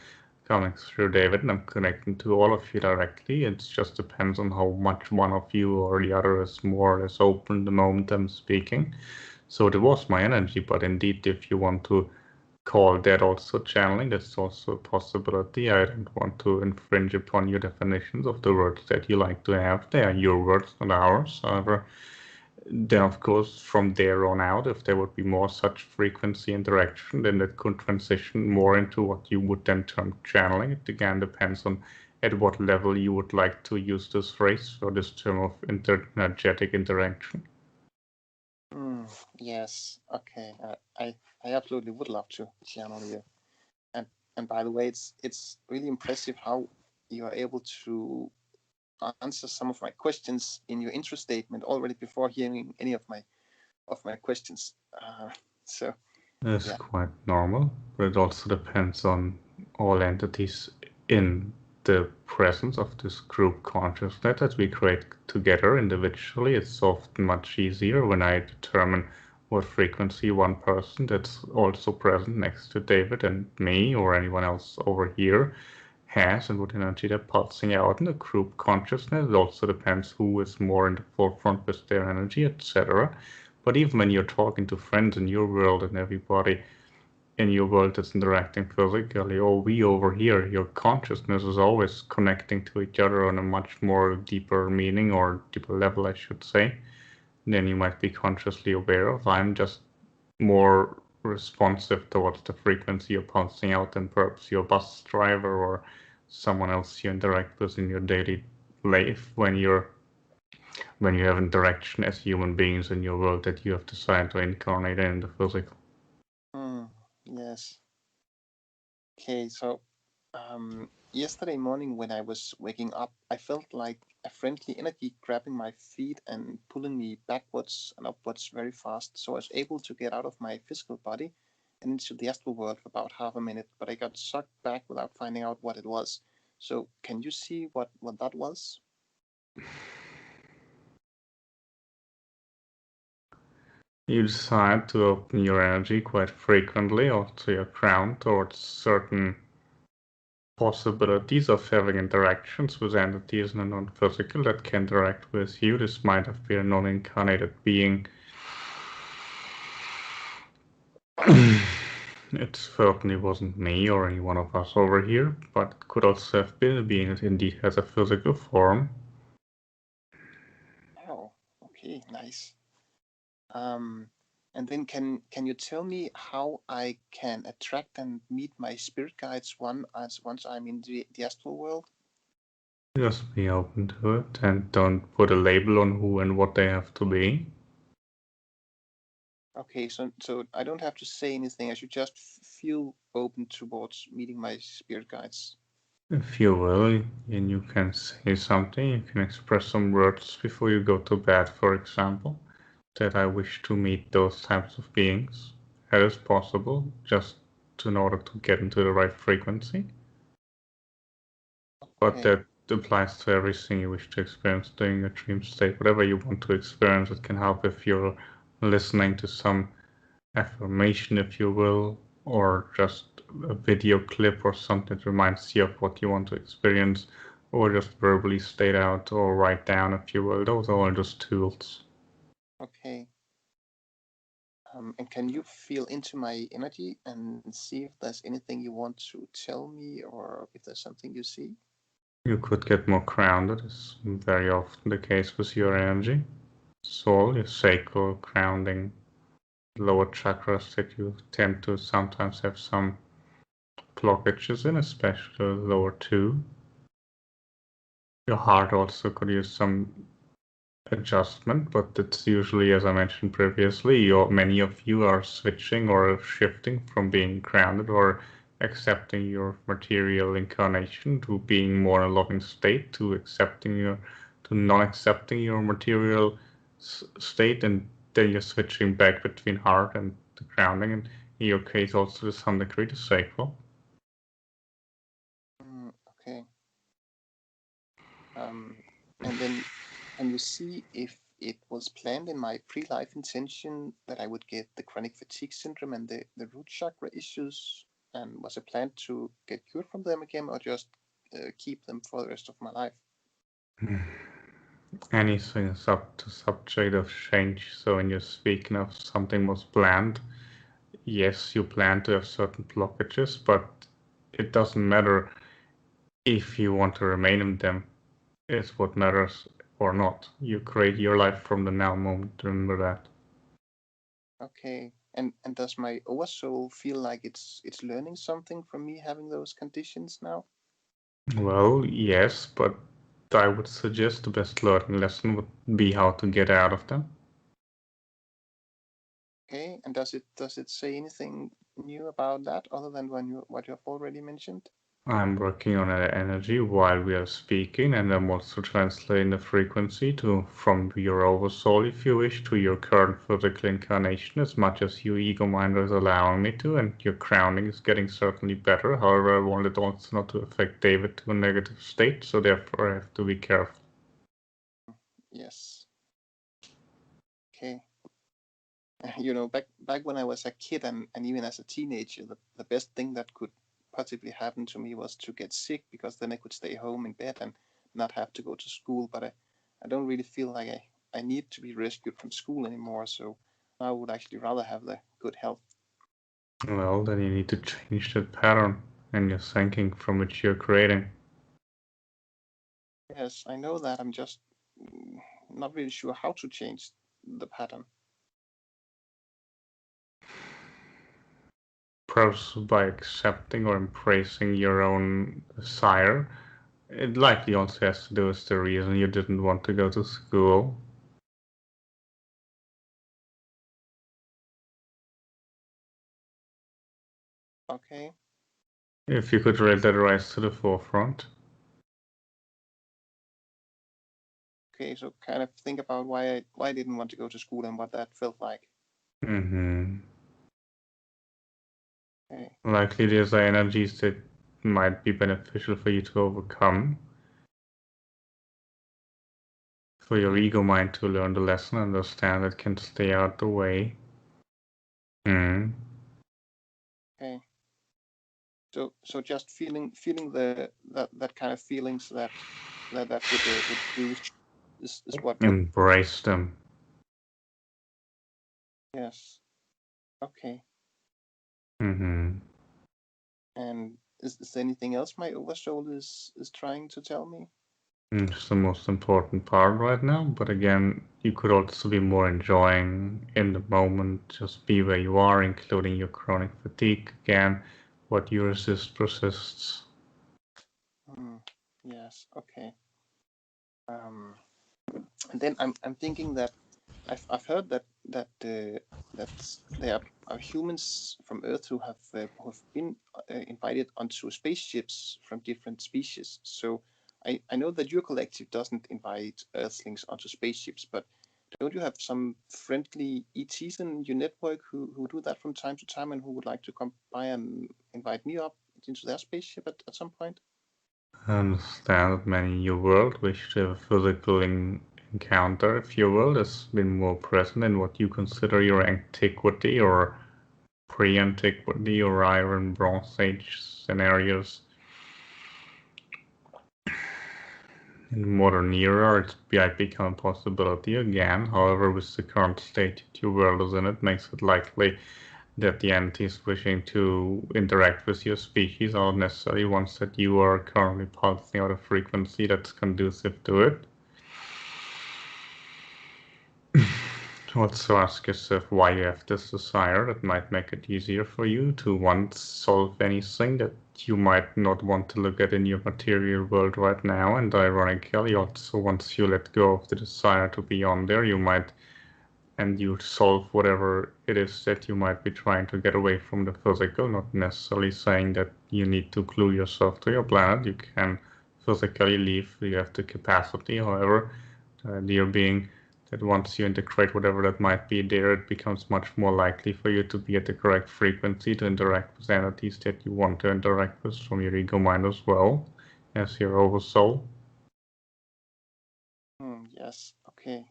coming through David and I'm connecting to all of you directly. It just depends on how much one of you or the other is more or less open the moment I'm speaking. So it was my energy, but indeed, if you want to call that also channeling, that's also a possibility. I don't want to infringe upon your definitions of the words that you like to have. They are your words, not ours. However, then of course, from there on out, if there would be more such frequency interaction, then that could transition more into what you would then term channeling. It again depends on at what level you would like to use this phrase or this term of energetic interaction. Yes. Okay. I absolutely would love to channel you. And by the way, it's really impressive how you are able to answer some of my questions in your intro statement already before hearing any of my questions. So It's yeah. quite normal, but it also depends on all entities in the presence of this group consciousness that we create together individually. It's often much easier when I determine what frequency one person that's also present next to David and me or anyone else over here has and what energy they're pulsing out in the group consciousness. It also depends who is more in the forefront with their energy, etc. But even when you're talking to friends in your world and everybody in your world that's interacting physically, or we over here, your consciousness is always connecting to each other on a much more deeper meaning or deeper level, I should say, than you might be consciously aware of. I'm just more responsive towards the frequency you're pulsing out than perhaps your bus driver or someone else you interact with in your daily life when you have interaction as human beings in your world that you have decided to incarnate in the physical. Yes. Okay. So yesterday morning when I was waking up, I felt like a friendly energy grabbing my feet and pulling me backwards and upwards very fast. So I was able to get out of my physical body and into the astral world for about half a minute, but I got sucked back without finding out what it was. So can you see what that was? You decide to open your energy quite frequently, or to your crown, towards certain possibilities of having interactions with entities in the non-physical that can interact with you. This might have been a non-incarnated being. It certainly wasn't me or any one of us over here, but it could also have been a being that indeed has a physical form. Oh, okay, nice. And then can you tell me how I can attract and meet my spirit guides once I'm in the astral world? Just be open to it and don't put a label on who and what they have to be. Okay, so I don't have to say anything. I should just feel open towards meeting my spirit guides. If you will, and you can say something, you can express some words before you go to bed, for example, that I wish to meet those types of beings. That is possible, just in order to get into the right frequency. But Okay. that applies to everything you wish to experience during a dream state. Whatever you want to experience, it can help if you're listening to some affirmation, if you will, or just a video clip or something that reminds you of what you want to experience, or just verbally state out or write down, if you will. Those are all just tools. Okay. And can you feel into my energy and see if there's anything you want to tell me or if there's something you see? You could get more grounded, is very often the case with your energy. Soul, your sacral grounding, lower chakras that you tend to sometimes have some blockages in, especially the lower two. Your heart also could use some adjustment, but it's usually, as I mentioned previously, many of you are switching or shifting from being grounded or accepting your material incarnation to being more in a loving state, to not accepting your material state, and then you're switching back between heart and the grounding, and in your case also to some degree the sacral. Okay. And then can you see if it was planned in my pre-life intention that I would get the chronic fatigue syndrome and the root chakra issues? And was it planned to get cured from them again or just keep them for the rest of my life? Anything is up to subject of change. So when you're speaking of something was planned, yes, you plan to have certain blockages, but it doesn't matter if you want to remain in them. It's what matters or not. You create your life from the now moment. Remember that. Okay. And does my oversoul feel like it's learning something from me having those conditions now? Well, yes, but I would suggest the best learning lesson would be how to get out of them. Okay. And does it say anything new about that other than what you have already mentioned? I'm working on an energy while we are speaking, and I'm also translating the frequency from your oversoul, if you wish, to your current physical incarnation, as much as your ego mind is allowing me to, and your grounding is getting certainly better. However, I wanted also not to affect David to a negative state, so therefore I have to be careful. Yes. Okay. Back when I was a kid and even as a teenager, the best thing that could possibly happen to me was to get sick because then I could stay home in bed and not have to go to school. But I don't really feel like I need to be rescued from school anymore. So I would actually rather have the good health. Well, then you need to change that pattern and your thinking from which you're creating. Yes, I know that. I'm just not really sure how to change the pattern. Perhaps by accepting or embracing your own desire. It likely also has to do with the reason you didn't want to go to school. Okay. If you could raise that rise to the forefront. Okay. So kind of think about why I didn't want to go to school and what that felt like. Mm-hmm. Okay. Likely these are energies that might be beneficial for you to overcome. for your ego mind to learn the lesson, understand it can stay out the way. Okay. So just feeling that kind of feelings that would do is what. Embrace them. Yes. Okay. Mm-hmm. And is there anything else my oversoul is trying to tell me? It's the most important part right now, but again, you could also be more enjoying in the moment, just be where you are, including your chronic fatigue. Again, what you resist persists. Yes. Okay. And then I'm thinking that I've heard that there are humans from Earth who have been invited onto spaceships from different species. So I know that your collective doesn't invite Earthlings onto spaceships, but don't you have some friendly ETs in your network who do that from time to time and who would like to come by and invite me up into their spaceship at some point? I understand that many in your world wish to have a physical encounter if your world has been more present in what you consider your antiquity or pre-antiquity or Iron Bronze Age scenarios. In the modern era, it might become a possibility again. However, with the current state that your world is in, it makes it likely that the entities wishing to interact with your species are not necessarily ones that you are currently pulsing out a frequency that's conducive to it. Also ask yourself why you have this desire. That might make it easier for you to once solve anything that you might not want to look at in your material world right now. And ironically, also once you let go of the desire to be on there, you might, and you solve whatever it is that you might be trying to get away from the physical, not necessarily saying that you need to glue yourself to your planet. You can physically leave, you have the capacity. However, the idea being that once you integrate whatever that might be there, it becomes much more likely for you to be at the correct frequency to interact with entities that you want to interact with from your ego mind as well as your oversoul. Yes. Okay.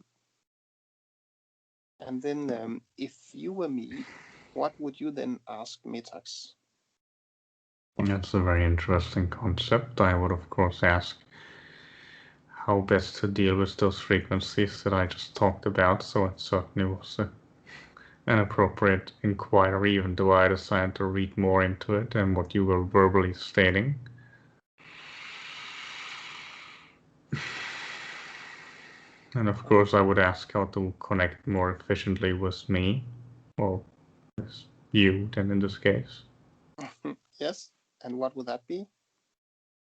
And then, if you were me, what would you then ask Metax? That's a very interesting concept. I would, of course, ask how best to deal with those frequencies that I just talked about. So it certainly was an appropriate inquiry, even though I decided to read more into it than what you were verbally stating. And of course, I would ask how to connect more efficiently with me, or with you, then in this case. Yes, and what would that be?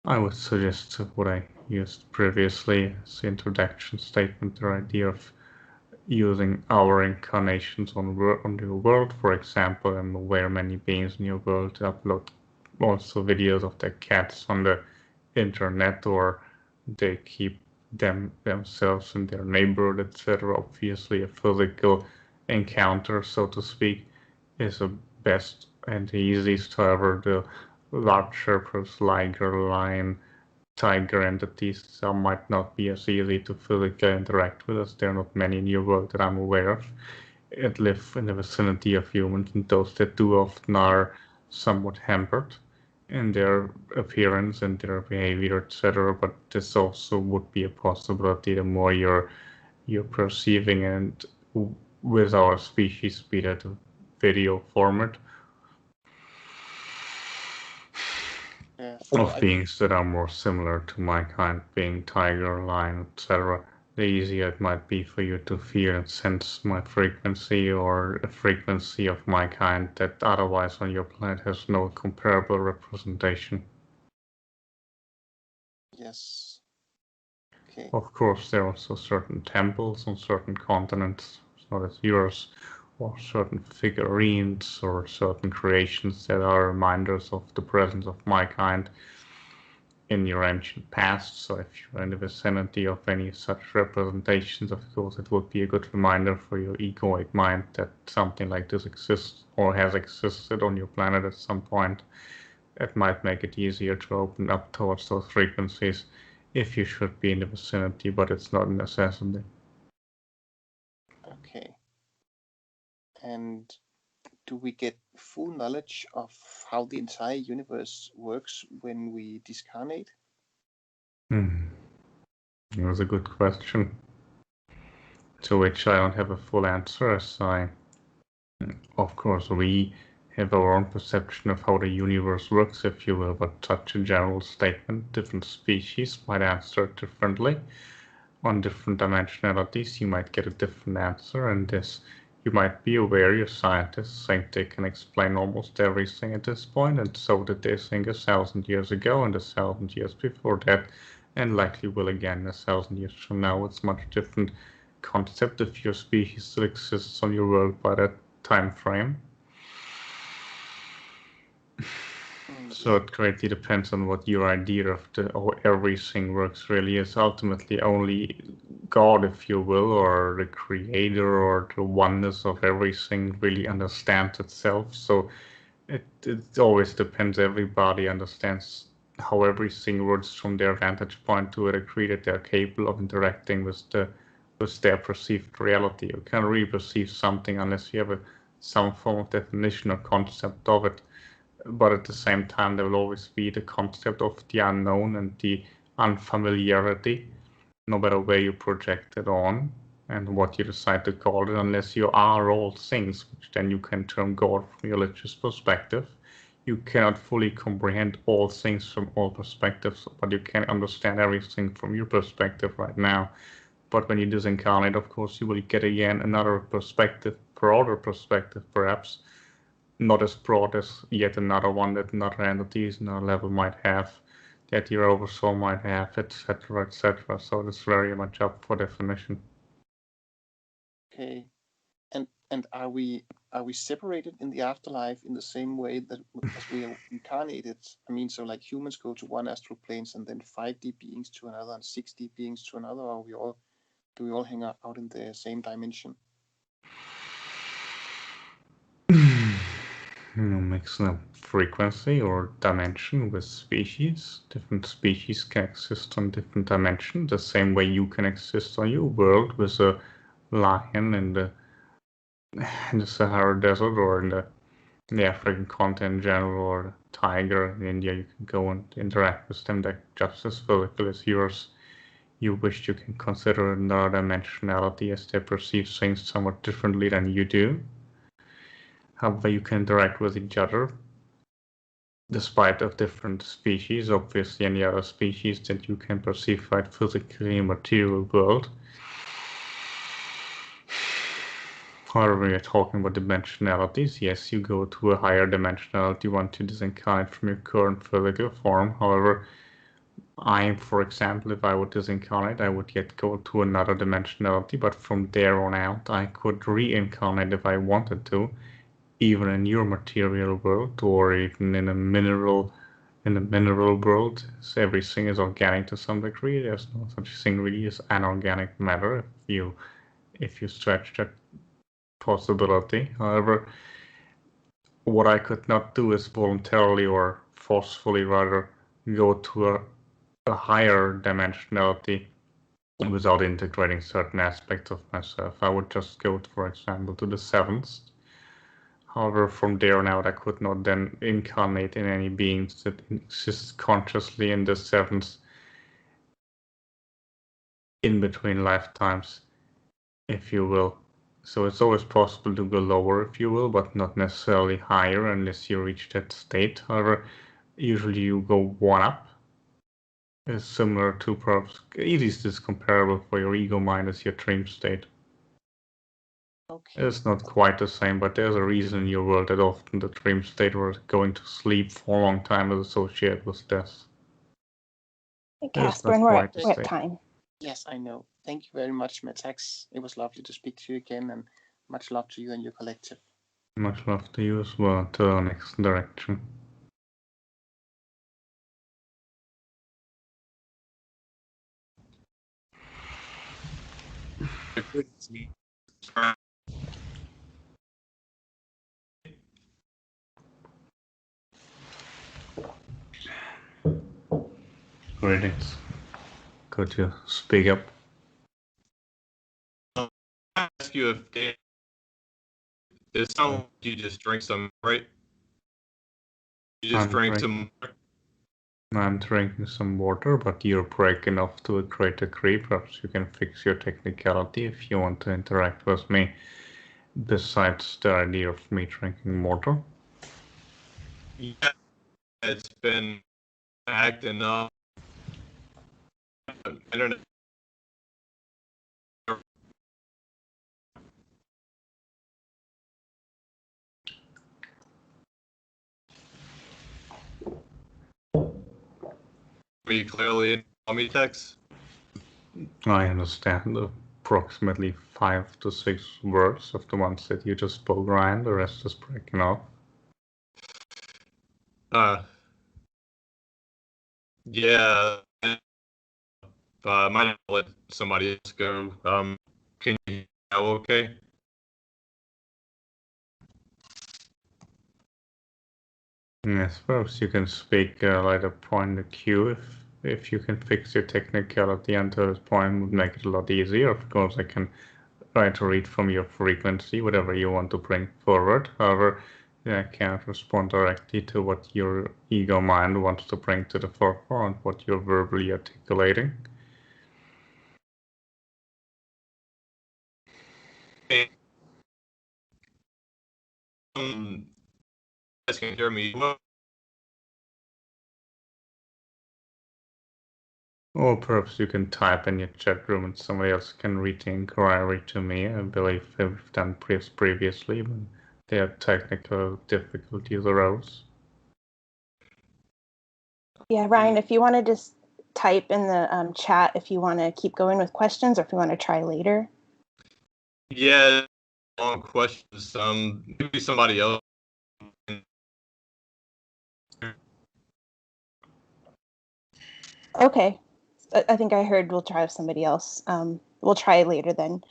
I would suggest what I used previously as the introduction statement, the idea of using our incarnations on your world. For example, I'm aware many beings in your world upload also videos of their cats on the internet, or they keep themselves in their neighborhood, etc. Obviously, a physical encounter, so to speak, is the best and the easiest. However, the larger liger, lion, tiger entities might not be as easy to physically interact with, as there are not many in your world that I'm aware of. It live in the vicinity of humans, and those that do often are somewhat hampered in their appearance and their behavior, etc. But this also would be a possibility the more you're perceiving, and with our species, be that a video format, So of beings that are more similar to my kind, being tiger, lion, etc., the easier it might be for you to feel and sense my frequency, or a frequency of my kind that otherwise on your planet has no comparable representation. Yes. Okay. Of course, there are also certain temples on certain continents, not as yours, or certain figurines or certain creations that are reminders of the presence of my kind in your ancient past. So if you're in the vicinity of any such representations, of course, it would be a good reminder for your egoic mind that something like this exists or has existed on your planet at some point. It might make it easier to open up towards those frequencies if you should be in the vicinity, but it's not a necessity. Okay. And do we get full knowledge of how the entire universe works when we discarnate? It was a good question, to which I don't have a full answer, as of course, we have our own perception of how the universe works, if you will, but such a general statement, different species might answer differently. On different dimensionalities, you might get a different answer, and this you might be aware your scientists think they can explain almost everything at this point, and so did they think 1,000 years ago and 1,000 years before that, and likely will again 1,000 years from now. It's much different concept if your species still exists on your world by that time frame. So it greatly depends on what your idea of how everything works really is. Ultimately, only God, if you will, or the creator or the oneness of everything really understands itself. So it always depends. Everybody understands how everything works from their vantage point to a degree that they're capable of interacting with their perceived reality. You can't really perceive something unless you have some form of definition or concept of it. But at the same time, there will always be the concept of the unknown and the unfamiliarity, no matter where you project it on and what you decide to call it, unless you are all things, which then you can term God from your religious perspective. You cannot fully comprehend all things from all perspectives, but you can understand everything from your perspective right now. But when you disincarnate, of course, you will get again another perspective, broader perspective perhaps, not as broad as yet another one that another entities, another level might have, that your oversoul might have, etc., etc. So it's very much up for definition. Okay. And are we separated in the afterlife in the same way that as we are incarnated? I mean, so like humans go to one astral planes and then 5D beings to another and 6D beings to another, or do we all hang out in the same dimension? Mixing up frequency or dimension with species. Different species can exist on different dimensions, the same way you can exist on your world with a lion in the Sahara Desert or in the African continent in general, or the tiger in India. You can go and interact with them. They're just as physical as yours. You wish you can consider another dimensionality as they perceive things somewhat differently than you do. However, you can interact with each other despite of different species. Obviously, any other species that you can perceive right physically in material world. However, when you're talking about dimensionalities, yes, you go to a higher dimensionality once you disincarnate from your current physical form. However, for example, if I would disincarnate, I would yet go to another dimensionality, but from there on out, I could reincarnate if I wanted to, even in your material world or even in the mineral world. So everything is organic to some degree. There's no such thing really as anorganic matter if you stretch that possibility. However, what I could not do is voluntarily or forcefully rather go to a higher dimensionality without integrating certain aspects of myself. I would just go, for example, to the seventh. However, from there on out, I could not then incarnate in any beings that exist consciously in the seventh in between lifetimes, if you will. So it's always possible to go lower, if you will, but not necessarily higher unless you reach that state. However, usually you go one up. It's similar to perhaps easiest is comparable for your ego mind as your dream state. Okay. It's not quite the same, but there's a reason in your world that often the dream state or going to sleep for a long time is associated with death. Casper, and we're at time. Yes, I know. Thank you very much, Metax. It was lovely to speak to you again, and much love to you and your collective. Much love to you as well. Until our next direction. Greetings. Could you speak up? I ask you if it sounds like you just drink some, right? You just drank some. I'm drinking some water, but you're breaking off to a great degree. Perhaps you can fix your technicality if you want to interact with me, besides the idea of me drinking water. Yeah, it's been acting up. Internet. Me clearly in Metax. I understand approximately 5 to 6 words of the ones that you just spoke, Ryan. The rest is breaking off. Yeah. Might let somebody else go. Can you hear okay? Yes, perhaps you can speak at a point in the queue if you can fix your technicality until this point would make it a lot easier. Of course, I can try to read from your frequency, whatever you want to bring forward. However, I can't respond directly to what your ego mind wants to bring to the forefront, what you're verbally articulating. You guys can hear me well. Or perhaps you can type in your chat room and somebody else can read the inquiry to me. I believe we've done previously when their technical difficulties arose. Yeah, Ryan, if you want to just type in the chat if you want to keep going with questions or if you want to try later. Yeah, long questions. Maybe somebody else. Okay. I think I heard we'll try with somebody else. We'll try later then.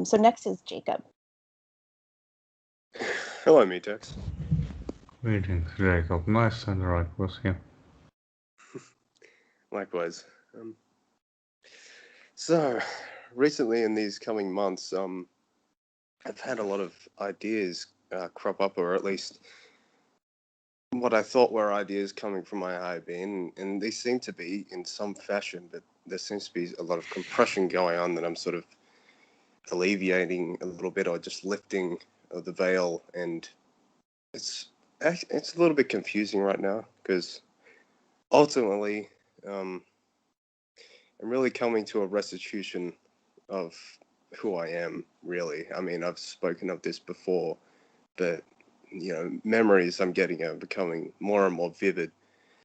So next is Jacob. Hello, Metax. Greetings, Jacob. Nice to interact with you. Likewise. So, recently in these coming months, I've had a lot of ideas crop up, or at least what I thought were ideas coming from my higher being, and they seem to be in some fashion, but there seems to be a lot of compression going on that I'm sort of alleviating a little bit, or just lifting of the veil, and it's a little bit confusing right now, because ultimately, I'm really coming to a restitution of who I am, really. I mean, I've spoken of this before, but, memories I'm getting are becoming more and more vivid.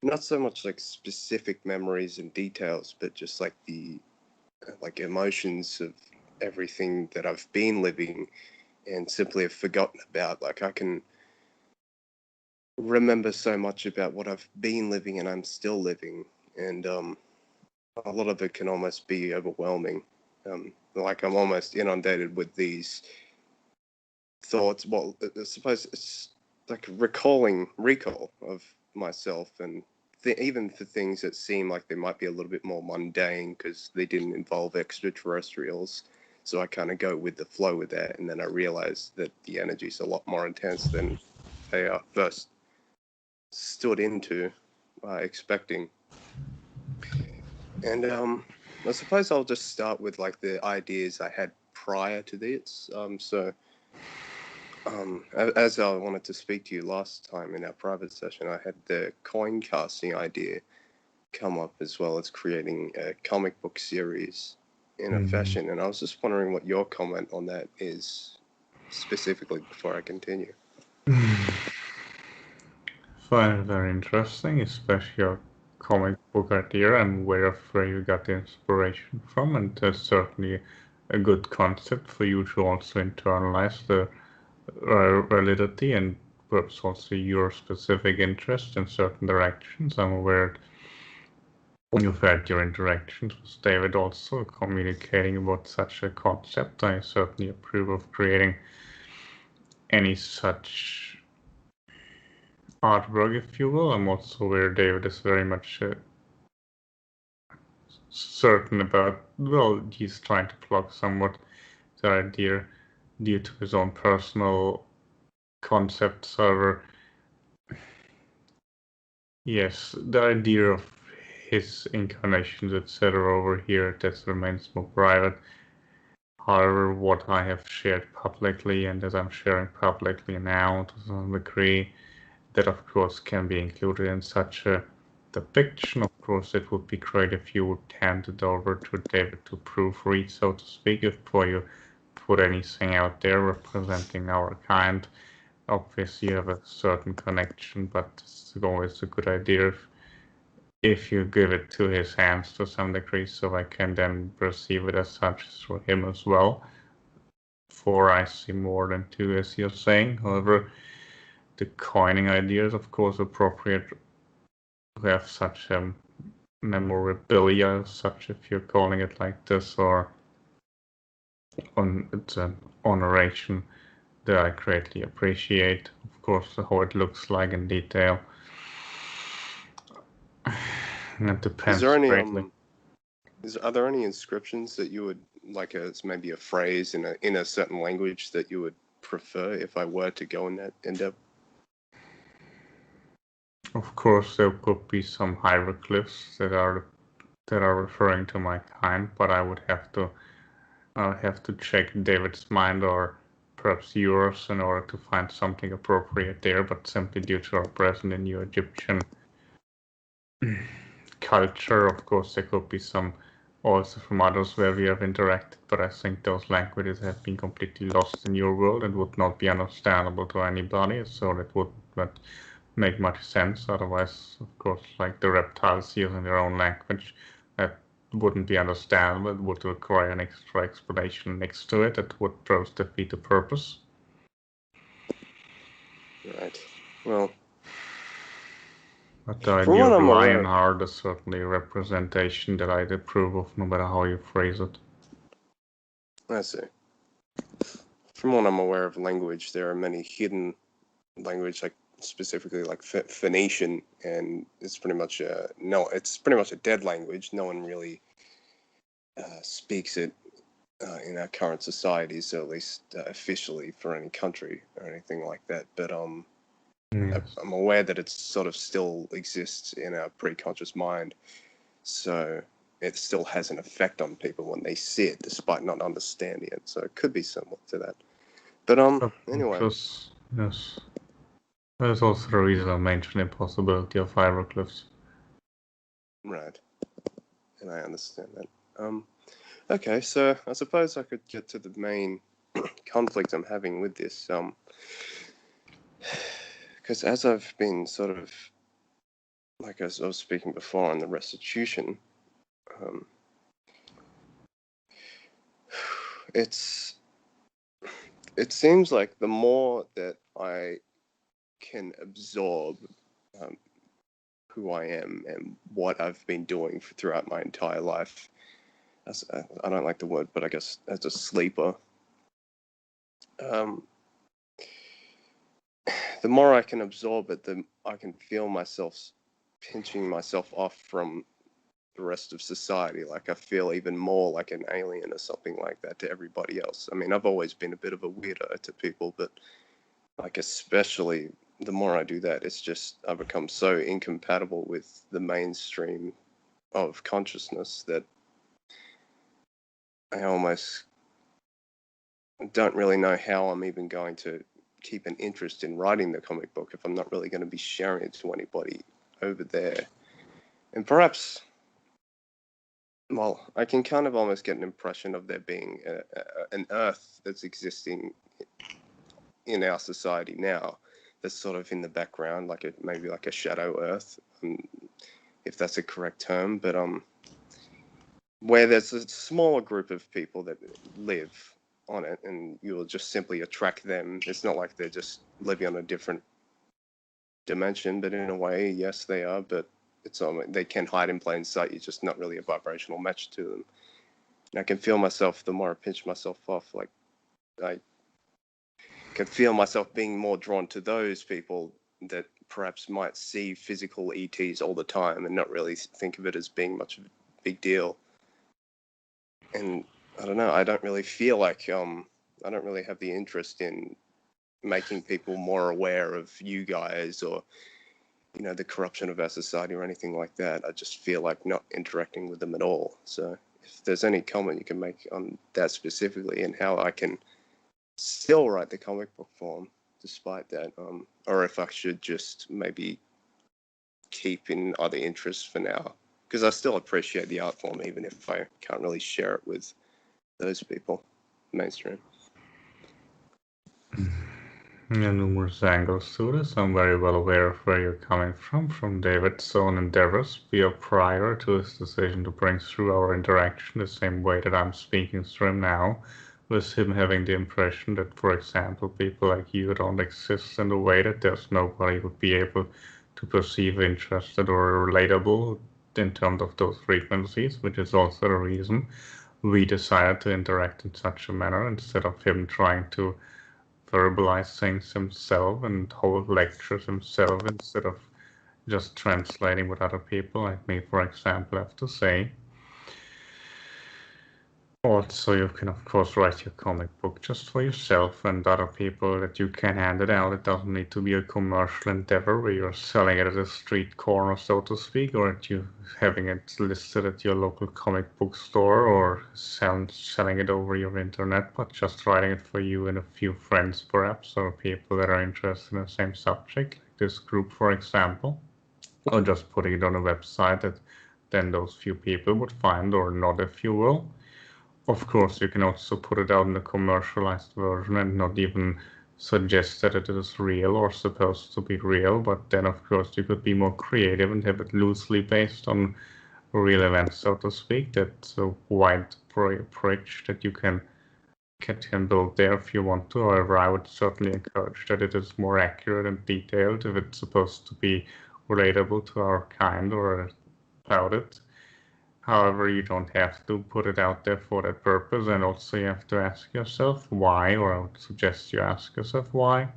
Not so much like specific memories and details, but just like the emotions of everything that I've been living and simply have forgotten about. Like, I can remember so much about what I've been living and I'm still living, and a lot of it can almost be overwhelming. Like, I'm almost inundated with these thoughts. Well, I suppose it's like recall of myself, and even for things that seem like they might be a little bit more mundane because they didn't involve extraterrestrials. So I kind of go with the flow with that, and then I realize that the energy's a lot more intense than I first stood into expecting. And I suppose I'll just start with like the ideas I had prior to this. As I wanted to speak to you last time in our private session, I had the coin casting idea come up, as well as creating a comic book series in a fashion. And I was just wondering what your comment on that is, specifically, before I continue. Find it very interesting, especially your comic book idea. I'm aware of where you got the inspiration from, and there's certainly a good concept for you to also internalize the validity and perhaps also your specific interest in certain directions. I'm aware you've had your interactions with David also communicating about such a concept. I certainly approve of creating any such artwork, if you will. I'm also aware David is very much certain about, well, he's trying to plug somewhat the idea due to his own personal concept server. Yes, the idea of his incarnations, etc. over here, that remains more private. However, what I have shared publicly and as I'm sharing publicly now to some degree, that of course can be included in such a depiction. Of course, it would be great if you would hand it over to David to proofread, so to speak, before you put anything out there representing our kind. Obviously, you have a certain connection, but it's always a good idea if you give it to his hands to some degree, so I can then perceive it as such through him as well. For I see more than two, as you're saying. However, the coining idea is of course appropriate to have such memorabilia, such if you're calling it like this, or it's an honoration that I greatly appreciate. Of course, how it looks like in detail. It depends greatly. Are there any inscriptions that you would like as maybe a phrase in a certain language that you would prefer if I were to go in that endeavor? Of course, there could be some hieroglyphs that are referring to my kind, but I would have to check David's mind or perhaps yours in order to find something appropriate there. But simply due to our present in New Egyptian culture, of course, there could be some also from others where we have interacted, but I think those languages have been completely lost in your world and would not be understandable to anybody, so that would not make much sense. Otherwise, of course, like the reptiles using their own language, that wouldn't be understandable. It would require an extra explanation next to it. That would perhaps defeat the purpose. Right. Well, But the idea of Lionheart is certainly a representation that I'd approve of, no matter how you phrase it. I see. From what I'm aware of language, there are many hidden language, like specifically like Phoenician, and it's pretty much it's pretty much a dead language. No one really speaks it in our current societies, at least officially for any country or anything like that. But Yes. I'm aware that it sort of still exists in our pre-conscious mind, so it still has an effect on people when they see it, despite not understanding it. So it could be similar to that. But anyway. Yes. There's also the reason I mentioned the possibility of hieroglyphs. Right. And I understand that. Okay, so I suppose I could get to the main conflict I'm having with this. Because as I've been sort of, like as I was speaking before on the restitution, it seems like the more that I can absorb who I am and what I've been doing throughout my entire life, as I don't like the word, but I guess as a sleeper, the more I can absorb it, the I can feel myself pinching myself off from the rest of society. Like I feel even more like an alien or something like that to everybody else. I mean, I've always been a bit of a weirdo to people, but like especially the more I do that, it's just I become so incompatible with the mainstream of consciousness that I almost don't really know how I'm even going to keep an interest in writing the comic book if I'm not really going to be sharing it to anybody over there. And perhaps, well, I can kind of almost get an impression of there being an Earth that's existing in our society now that's sort of in the background, like maybe like a shadow Earth, if that's a correct term, but where there's a smaller group of people that live on it, and you'll just simply attract them. It's not like they're just living on a different dimension, but in a way, yes, they are. But it's they can hide in plain sight. You're just not really a vibrational match to them. And I can feel myself, the more I pinch myself off, like I can feel myself being more drawn to those people that perhaps might see physical ETs all the time and not really think of it as being much big deal. And I don't know, I don't really feel like I don't really have the interest in making people more aware of you guys or, you know, the corruption of our society or anything like that. I just feel like not interacting with them at all. So if there's any comment you can make on that specifically and how I can still write the comic book form despite that, or if I should just maybe keep in other interests for now, because I still appreciate the art form even if I can't really share it with those people mainstream. Yeah, numerous angles to this. I'm very well aware of where you're coming from David's own endeavors, prior to his decision to bring through our interaction the same way that I'm speaking through him now, with him having the impression that, for example, people like you don't exist in the way that there's nobody who would be able to perceive interested or relatable in terms of those frequencies, which is also the reason we decided to interact in such a manner instead of him trying to verbalize things himself and hold lectures himself instead of just translating what other people like me, for example, have to say. Also, you can of course write your comic book just for yourself and other people that you can hand it out. It doesn't need to be a commercial endeavor where you're selling it at a street corner, so to speak, or that you having it listed at your local comic book store or selling it over your internet, but just writing it for you and a few friends perhaps, or people that are interested in the same subject, like this group, for example, or just putting it on a website that then those few people would find, or not, if you will. Of course, you can also put it out in a commercialized version and not even suggest that it is real or supposed to be real, but then of course you could be more creative and have it loosely based on real events, so to speak. That's a wide bridge that you can build there if you want to. However, I would certainly encourage that it is more accurate and detailed if it's supposed to be relatable to our kind or about it. However, you don't have to put it out there for that purpose, and also you have to ask yourself why, or I would suggest you ask yourself why.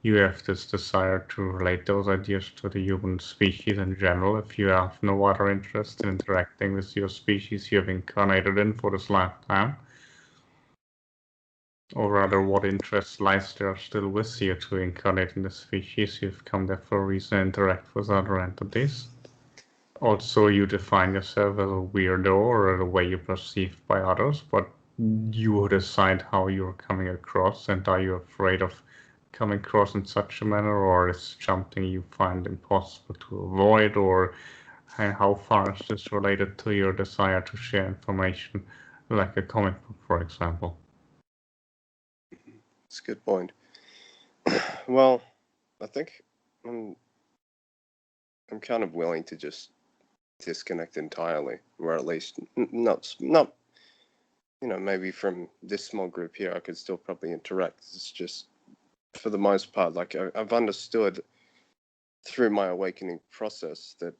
You have this desire to relate those ideas to the human species in general. If you have no other interest in interacting with your species you have incarnated in for this lifetime, or rather, what interest lies there still with you to incarnate in the species you've come there for a reason to interact with other entities. Also, you define yourself as a weirdo or the way you're perceived by others, but you decide how you're coming across, and are you afraid of coming across in such a manner, or is something you find impossible to avoid, or how far is this related to your desire to share information, like a comic book, for example? That's a good point. Well, I think I'm kind of willing to just disconnect entirely, or at least not, you know, maybe from this small group here I could still probably interact. It's just, for the most part, like I've understood through my awakening process that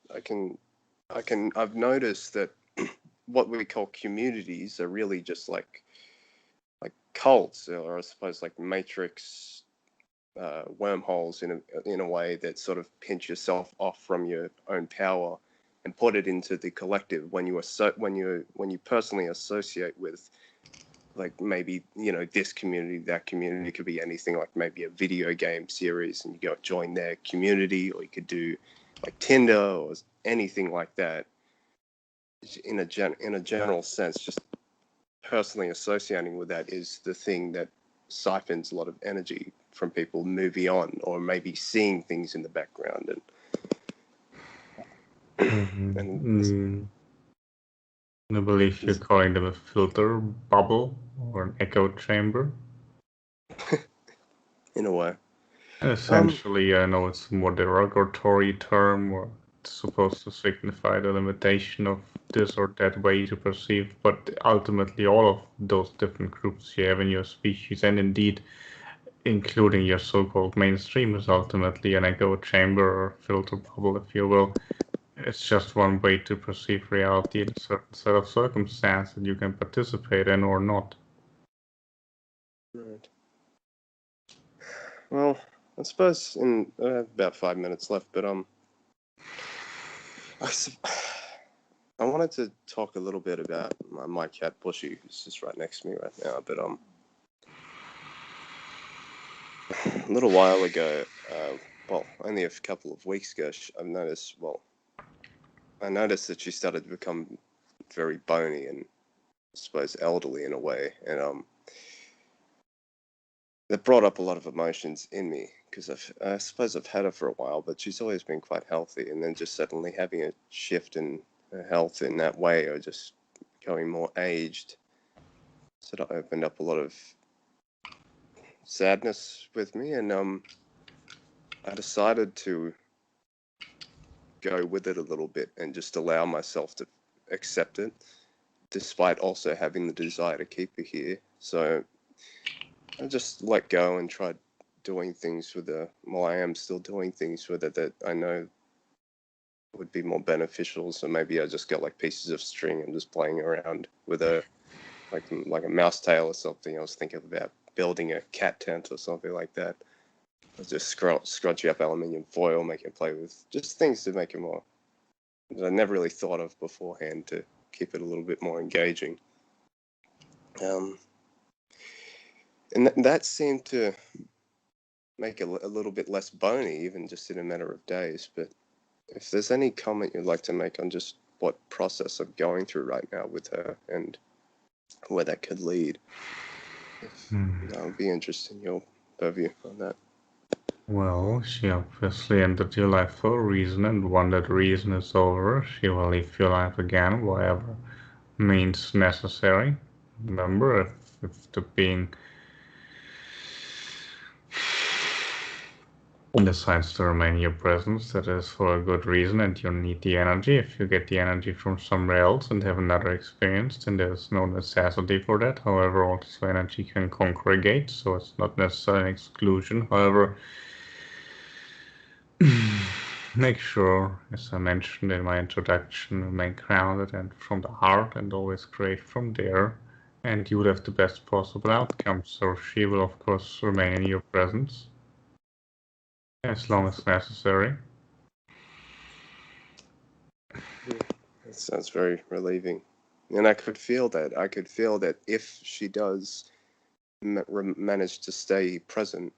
I've noticed that what we call communities are really just like cults, or I suppose like matrix wormholes in a way that sort of pinch yourself off from your own power and put it into the collective when you personally associate with, like, maybe, you know, this community, that community. It could be anything, like maybe a video game series and you go join their community, or you could do like Tinder or anything like that. In a general sense, just personally associating with that is the thing that siphons a lot of energy from people moving on, or maybe seeing things in the background. And I believe you're calling them a filter bubble or an echo chamber. in a way. Essentially, I know it's a more derogatory term, or it's supposed to signify the limitation of this or that way to perceive, but ultimately all of those different groups you have in your species, and indeed including your so-called mainstream, is ultimately an echo chamber or filter bubble, if you will. It's just one way to perceive reality in a certain set of circumstances that you can participate in or not. Right. Well, I suppose in about 5 minutes left, but I wanted to talk a little bit about my cat Bushy, who's just right next to me right now. But a little while ago, well, only a couple of weeks ago, I noticed that she started to become very bony and, I suppose, elderly in a way, and that brought up a lot of emotions in me because I suppose I've had her for a while, but she's always been quite healthy, and then just suddenly having a shift in her health in that way, or just becoming more aged, sort of opened up a lot of sadness with me, and I decided to go with it a little bit and just allow myself to accept it, despite also having the desire to keep her here. So I just let go and tried doing things with her. Well, I am still doing things with her that I know would be more beneficial. So maybe I just got like pieces of string and just playing around with her, like a mouse tail or something. I was thinking about building a cat tent or something like that. I just scrunching up aluminium foil, make it play with just things to make it more that I never really thought of beforehand to keep it a little bit more engaging. And that seemed to make it a little bit less bony, even just in a matter of days. But if there's any comment you'd like to make on just what process I'm going through right now with her and where that could lead, that would be interesting, your purview on that. Well, she obviously entered your life for a reason, and when that reason is over, she will leave your life again, whatever means necessary. Remember, if the being decides to remain in your presence, that is for a good reason, and you need the energy. If you get the energy from somewhere else and have another experience, then there's no necessity for that. However, also energy can congregate, so it's not necessarily an exclusion. However, make sure, as I mentioned in my introduction, remain grounded and from the heart, and always create from there, and you will have the best possible outcome. So she will, of course, remain in your presence as long as necessary. That sounds very relieving. And I could feel that. I could feel that if she does manage to stay present,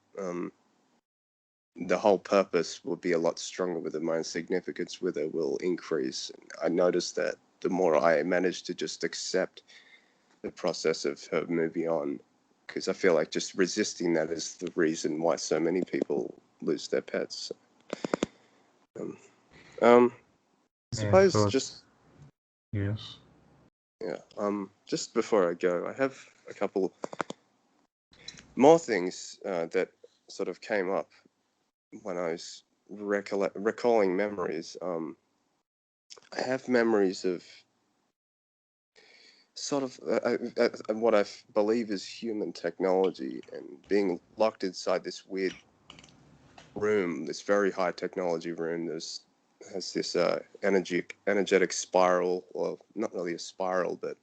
the whole purpose will be a lot stronger with her. My significance with her will increase. I noticed that the more I manage to just accept the process of her moving on, because I feel like just resisting that is the reason why so many people lose their pets. Suppose so just yes. yeah. Just before I go, I have a couple more things that sort of came up when I was recalling memories. I have memories of sort of what I believe is human technology and being locked inside this weird room, this very high technology room. Has this energetic spiral, or not really a spiral, but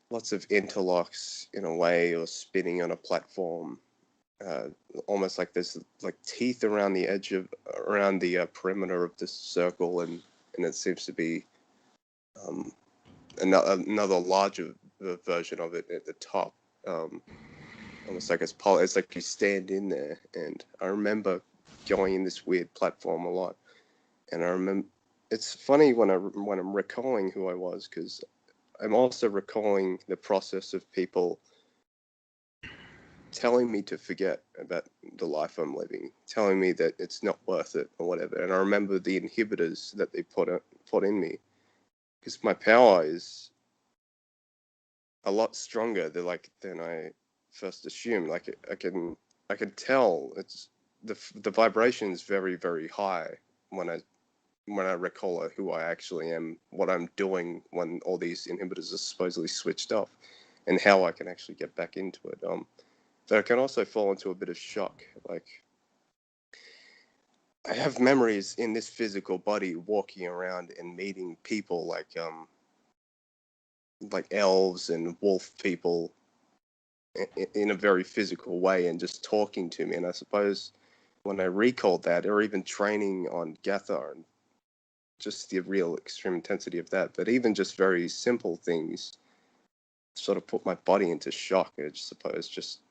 lots of interlocks in a way, or spinning on a platform. Almost like there's like teeth around the edge of around the perimeter of this circle, and it seems to be another larger version of it at the top. Almost like it's like you stand in there, and I remember going in this weird platform a lot, and I remember it's funny when I'm recalling who I was, because I'm also recalling the process of people telling me to forget about the life I'm living, telling me that it's not worth it or whatever. And I remember the inhibitors that they put in me, because my power is a lot stronger than I first assumed. Like I can tell it's the vibration is very, very high when I recall who I actually am, what I'm doing when all these inhibitors are supposedly switched off, and how I can actually get back into it. But I can also fall into a bit of shock. Like I have memories in this physical body walking around and meeting people like elves and wolf people in a very physical way, and just talking to me. And I suppose when I recalled that, or even training on Gathar and just the real extreme intensity of that. But even just very simple things sort of put my body into shock, I suppose. Just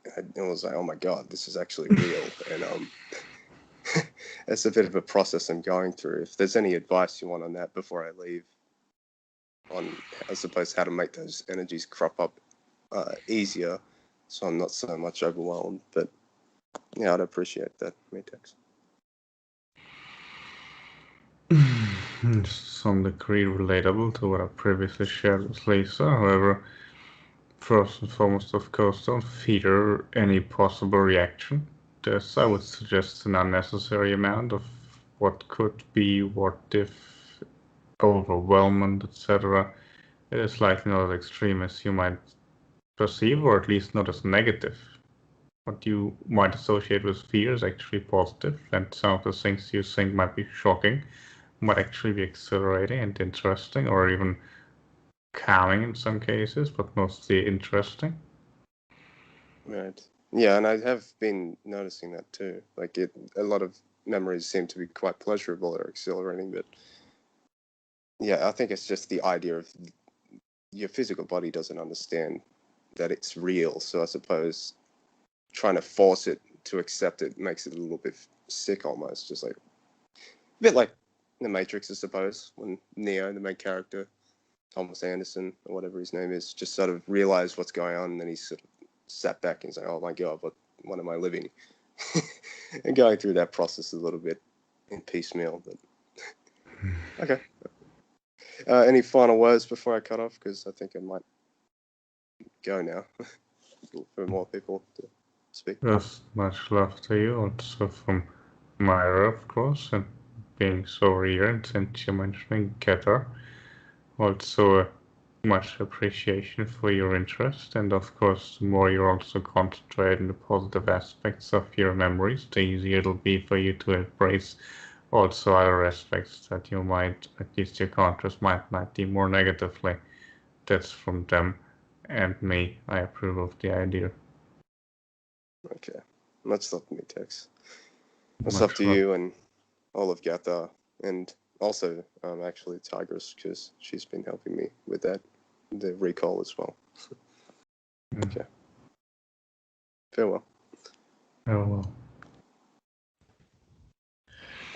it was like, oh my God, this is actually real. And it's a bit of a process I'm going through. If there's any advice you want on that before I leave, on, I suppose, how to make those energies crop up easier, so I'm not so much overwhelmed. But yeah, I'd appreciate that, Metax. Some degree relatable to what I previously shared with Lisa. However, first and foremost, of course, don't fear any possible reaction. This, I would suggest, an unnecessary amount of what could be, what if, overwhelming, etc. It is likely not as extreme as you might perceive, or at least not as negative. What you might associate with fear is actually positive, and some of the things you think might be shocking might actually be exhilarating and interesting, or even calming in some cases, but mostly interesting. Right. Yeah, and I have been noticing that too. Like a lot of memories seem to be quite pleasurable or exhilarating, but yeah, I think it's just the idea of your physical body doesn't understand that it's real. So I suppose trying to force it to accept it makes it a little bit sick almost, just like a bit like the Matrix, I suppose, when Neo, the main character, Thomas Anderson or whatever his name is, just sort of realized what's going on, and then he sort of sat back and was like, oh my God, what am I living? And going through that process a little bit in piecemeal. But okay. Any final words before I cut off? Because I think I might go now for more people to speak. Yes, much love to you, also from Myra, of course, and being so rare, and since you mentioning Keter, also much appreciation for your interest, and of course, the more you also concentrate on the positive aspects of your memories, the easier it'll be for you to embrace also other aspects that you might, at least your conscious might deem more negatively. That's from them and me. I approve of the idea. Okay. Much love, Metax. Much Much love to love. you and all of Gatha, and also actually Tigress, because she's been helping me with that, the recall as well. Okay. Farewell. Farewell.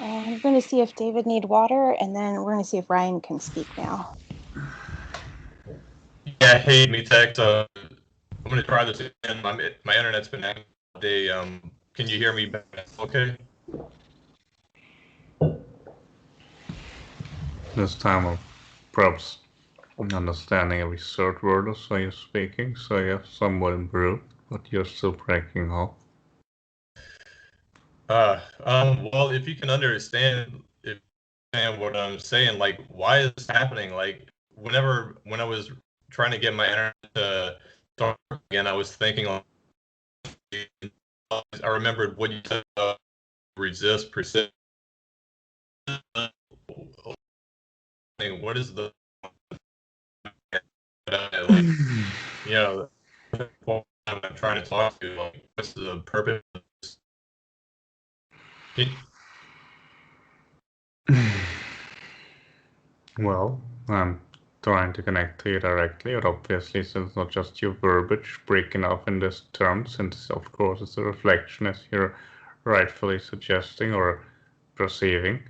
I'm going to see if David need water, and then we're going to see if Ryan can speak now. Yeah, hey, Metax. I'm gonna try this again. My internet's been acting all day. Can you hear me back? Okay. This time of perhaps understanding every third word or so you're speaking, so you're somewhat improved, but you're still breaking off. Well, if you can understand what I'm saying, like, why is this happening? Like, when I was trying to get my internet to start again, I was thinking, I remembered what you said, resist, persist. What is the, like, you know, I'm trying to talk to, like, what's the purpose of this? Well, I'm trying to connect to you directly, but obviously since it's not just your verbiage breaking off in this term, since of course it's a reflection as you're rightfully suggesting or perceiving.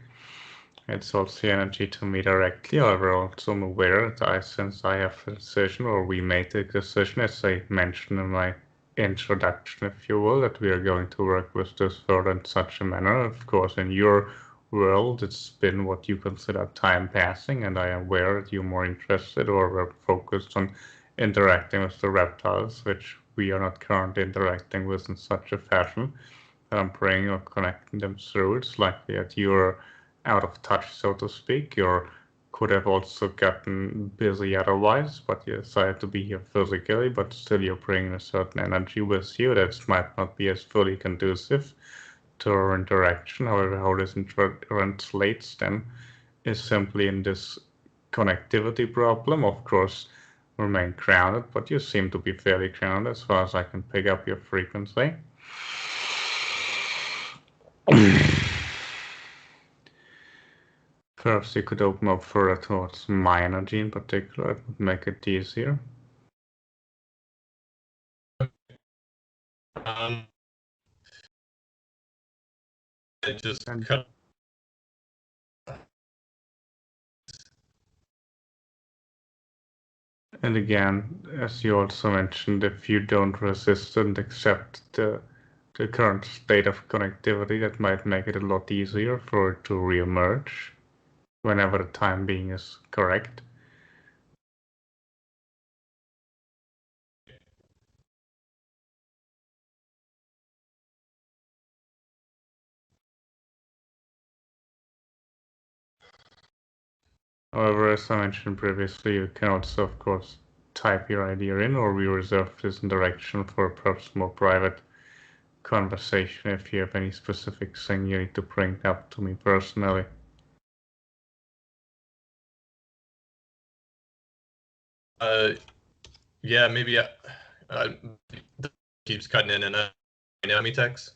It's also energy to me directly. However, also I'm aware that since I have a decision, or we made the decision, as I mentioned in my introduction, if you will, that we are going to work with this further in such a manner. Of course, in your world, it's been what you consider time passing, and I am aware that you're more interested or focused on interacting with the reptiles, which we are not currently interacting with in such a fashion that I'm praying or connecting them through. It's likely that you're out of touch, so to speak. You could have also gotten busy otherwise, but you decided to be here physically, but still you're bringing a certain energy with you that might not be as fully conducive to our interaction. However, how this translates then is simply in this connectivity problem. Of course, remain grounded, but you seem to be fairly grounded as far as I can pick up your frequency. Perhaps you could open up further towards my energy in particular. It would make it easier. It just And- cut. And again, as you also mentioned, if you don't resist and accept the current state of connectivity, that might make it a lot easier for it to reemerge whenever the time being is correct. However, as I mentioned previously, you can also, of course, type your idea in, or we reserve this interaction for perhaps more private conversation if you have any specific thing you need to bring up to me personally. Yeah, maybe keeps cutting in and out. Metax.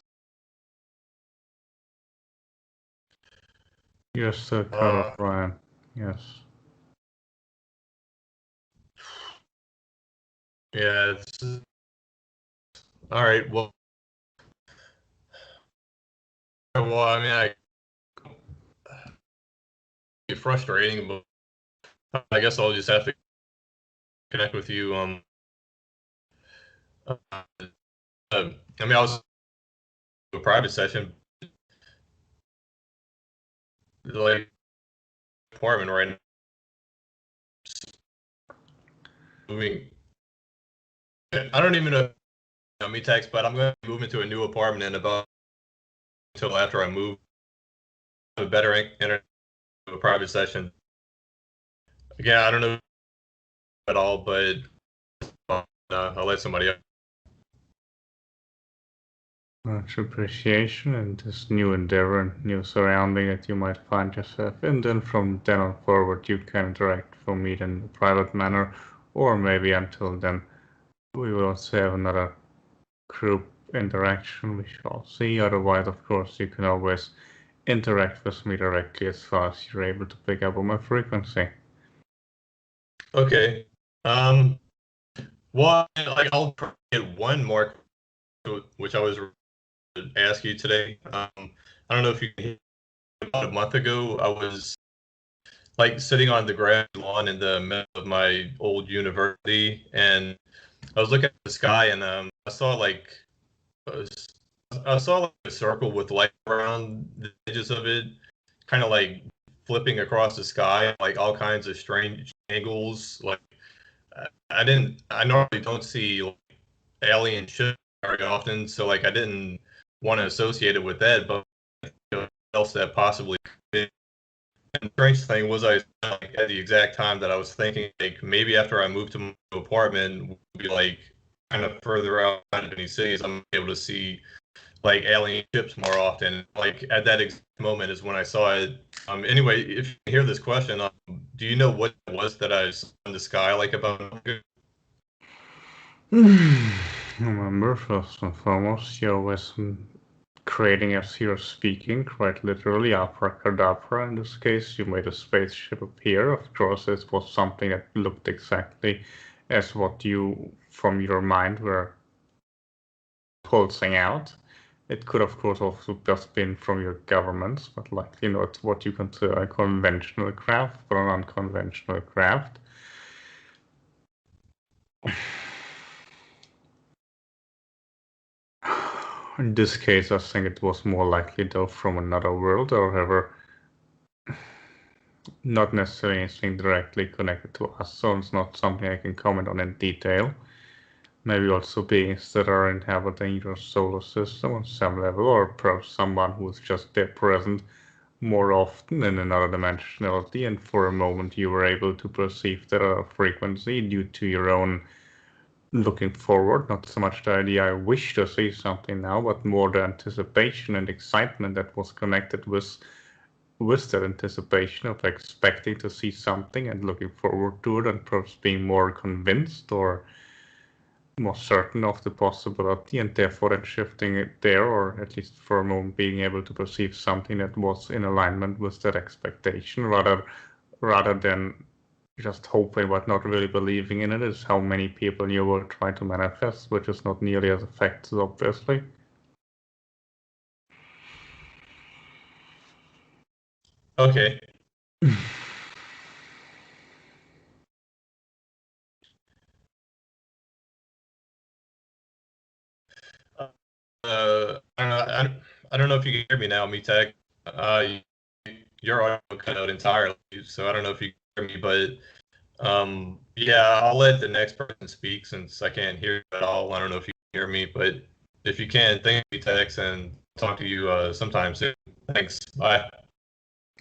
You're still cut off, Ryan. Yes. Yeah, it's all right. Well, I mean, it's frustrating, but I guess I'll just have to connect with you. I mean, I was a private session, like apartment right now. Moving. I don't even know Metax, but I'm going to move into a new apartment in about until after I move. A better internet, a private session. Again, I don't know at all, but I'll let somebody else. Much appreciation in this new endeavor and new surrounding that you might find yourself in. Then from then on forward, you can interact for me in a private manner, or maybe until then, we will also have another group interaction. We shall see. Otherwise, of course, you can always interact with me directly as far as you're able to pick up on my frequency. Okay. Well, like I'll get one more, which I was ask you today. I don't know if you can hear, about a month ago, I was like sitting on the grass lawn in the middle of my old university, and I was looking at the sky, and I saw like a, I saw like a circle with light around the edges of it, kind of like flipping across the sky, like all kinds of strange angles. Like I normally don't see like, alien shit very often, so like I didn't want to associate it with that, but else that possibly could be. And the strange thing was I like at the exact time that I was thinking like maybe after I moved to my apartment would be like kind of further out of any cities, I'm able to see like alien ships more often. Like at that exact moment is when I saw it. Anyway, if you hear this question, do you know what it was that I saw in the sky like about? Remember, first and foremost, you're always creating as you're speaking, quite literally, abracadabra. In this case, you made a spaceship appear. Of course, this was something that looked exactly as what you, from your mind, were pulsing out. It could, of course, also just been from your governments, but likely not what you consider a conventional craft, but an unconventional craft. In this case, I think it was more likely though from another world, or however, not necessarily anything directly connected to us, so it's not something I can comment on in detail. Maybe also beings that are inhabiting your solar system on some level, or perhaps someone who's just there present more often in another dimensionality, and for a moment you were able to perceive their frequency due to your own looking forward, not so much the idea I wish to see something now, but more the anticipation and excitement that was connected with that anticipation of expecting to see something and looking forward to it, and perhaps being more convinced or more certain of the possibility, and therefore then shifting it there, or at least for a moment being able to perceive something that was in alignment with that expectation, rather than just hoping but not really believing in it, is how many people in your world try to manifest, which is not nearly as effective, obviously. Okay. I don't know if you can hear me now, Metax. Your audio cut out entirely, so I don't know if you can hear me, but yeah, I'll let the next person speak since I can't hear you at all. I don't know if you can hear me, but if you can, thank you, Metax, and talk to you sometime soon. Thanks. Bye.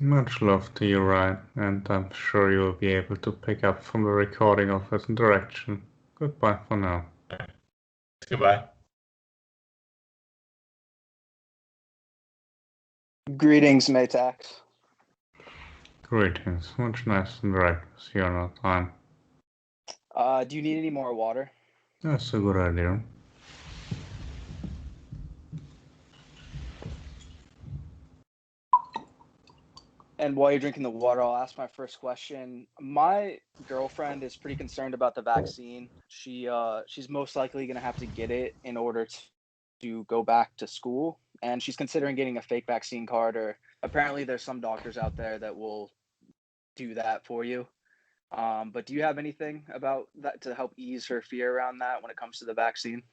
Much love to you, Ryan, and I'm sure you'll be able to pick up from the recording of this interaction. Goodbye for now. Goodbye. Greetings, Metax. Greetings. Much nice to interact with you another time. Do you need any more water? That's a good idea. And while you're drinking the water, I'll ask my first question. My girlfriend is pretty concerned about the vaccine. She's most likely going to have to get it in order to go back to school, and she's considering getting a fake vaccine card. Or apparently, there's some doctors out there that will do that for you. But do you have anything about that to help ease her fear around that when it comes to the vaccine?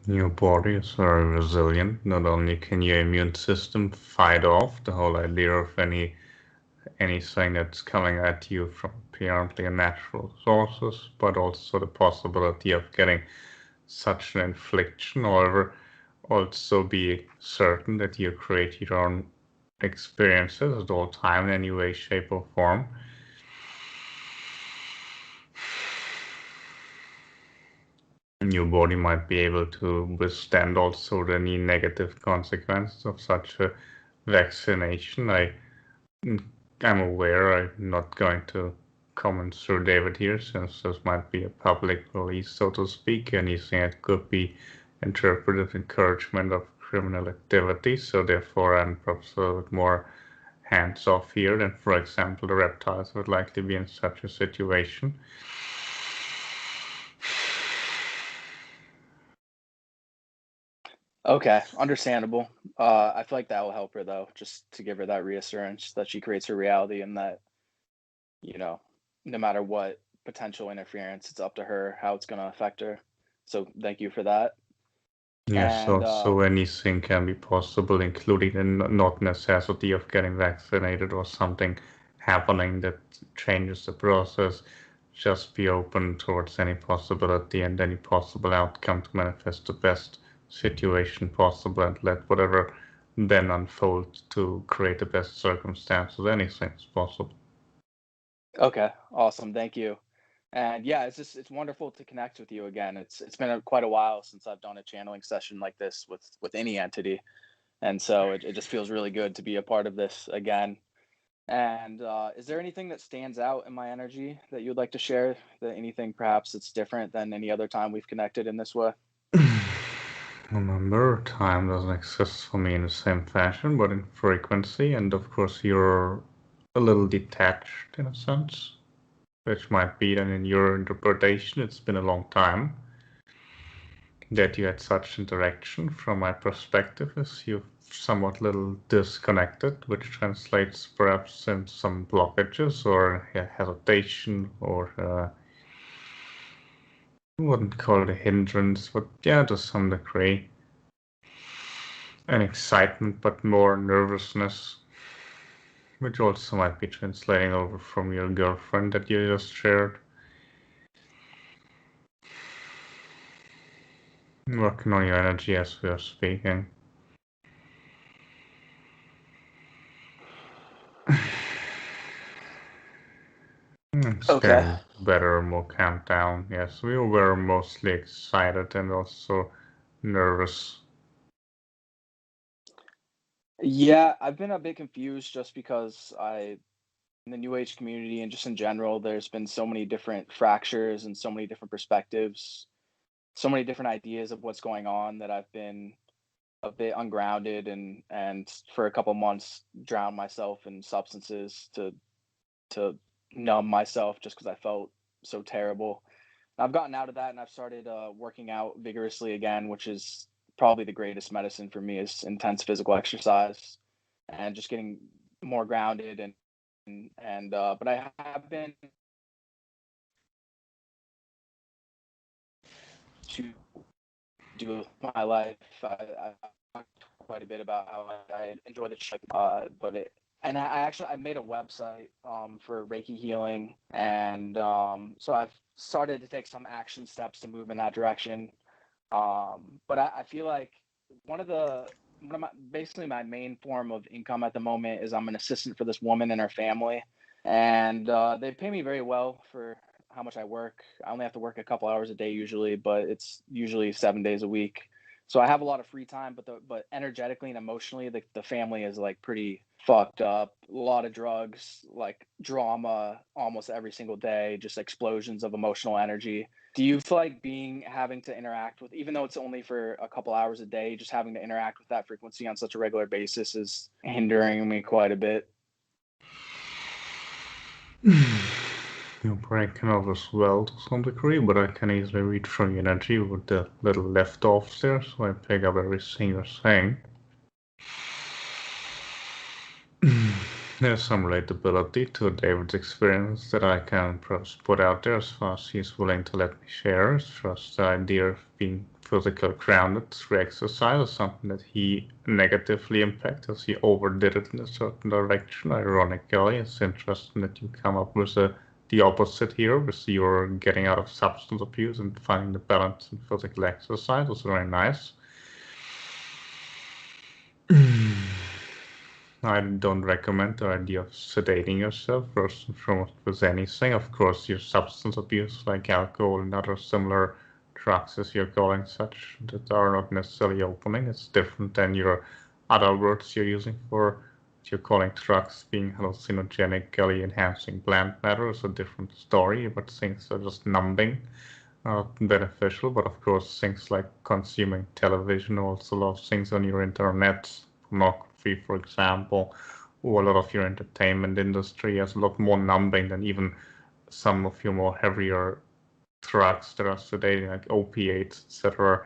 Your body is very resilient. Not only can your immune system fight off the whole idea of anything that's coming at you from apparently natural sources, but also the possibility of getting such an infliction. However, also be certain that you create your own experiences at all time in any way, shape, or form. Your body might be able to withstand also any negative consequences of such a vaccination. I'm aware I'm not going to comment through David here, since this might be a public release, so to speak. Anything that could be interpreted encouragement of criminal activity, so therefore I'm perhaps a little bit more hands off here than, for example, the reptiles would likely be in such a situation. Okay, understandable. I feel like that will help her though, just to give her that reassurance that she creates her reality and that, no matter what potential interference, it's up to her how it's going to affect her. So thank you for that. Yes, And also anything can be possible, including the not necessity of getting vaccinated or something happening that changes the process. Just be open towards any possibility and any possible outcome to manifest the best situation possible, and let whatever then unfold to create the best circumstances. Anything is possible. okay, awesome. Thank you. And yeah, it's wonderful to connect with you again. It's been quite a while since I've done a channeling session like this with any entity. And so it just feels really good to be a part of this again. And is there anything that stands out in my energy that you'd like to share? That anything perhaps that's different than any other time we've connected in this way? Remember, time doesn't exist for me in the same fashion, but in frequency, and of course you're a little detached in a sense, which might be then in your interpretation it's been a long time that you had such interaction. From my perspective, is you somewhat little disconnected, which translates perhaps in some blockages or hesitation, or I wouldn't call it a hindrance, but yeah, to some degree an excitement, but more nervousness, which also might be translating over from your girlfriend that you just shared. Working on your energy as we are speaking. It's Okay. getting better, more calmed down. Yes, we were mostly excited and also nervous. Yeah, I've been a bit confused just because the New Age community and just in general, there's been so many different fractures and so many different perspectives, so many different ideas of what's going on that I've been a bit ungrounded and for a couple months drowned myself in substances to numb myself just because I felt so terrible. I've gotten out of that and I've started working out vigorously again, which is probably the greatest medicine for me is intense physical exercise and just getting more grounded and but I have been to do with my life. I talked quite a bit about how I enjoy the trip, but it and I actually I made a website for Reiki healing, and so I've started to take some action steps to move in that direction. But I feel like one of the one of my basically my main form of income at the moment is I'm an assistant for this woman and her family, and they pay me very well for how much I work. I only have to work a couple hours a day usually, but it's usually 7 days a week. So I have a lot of free time, but energetically and emotionally, the family is like pretty fucked up. A lot of drugs, like drama, almost every single day, just explosions of emotional energy. Do you feel like having to interact with, even though it's only for a couple hours a day, just having to interact with that frequency on such a regular basis is hindering me quite a bit? Your brain can always well to some degree, but I can easily read from your energy with the little left off there, so I pick up everything you're saying. There's some relatability to David's experience that I can perhaps put out there as far as he's willing to let me share. It's just the idea of being physically grounded through exercise is something that he negatively impacted as he overdid it in a certain direction. Ironically, it's interesting that you come up with the opposite here, with your getting out of substance abuse and finding the balance in physical exercise. It's very nice. I don't recommend the idea of sedating yourself first and foremost with anything. Of course, your substance abuse like alcohol and other similar drugs, as you're calling such, that are not necessarily opening. It's different than your other words you're using for what you're calling drugs being hallucinogenically enhancing plant matter. It's a different story, but things are just numbing, beneficial. But of course, things like consuming television, also a lot of things on your internet, pornography, for example, or a lot of your entertainment industry has a lot more numbing than even some of your more heavier drugs that are sedating, like opiates, etc.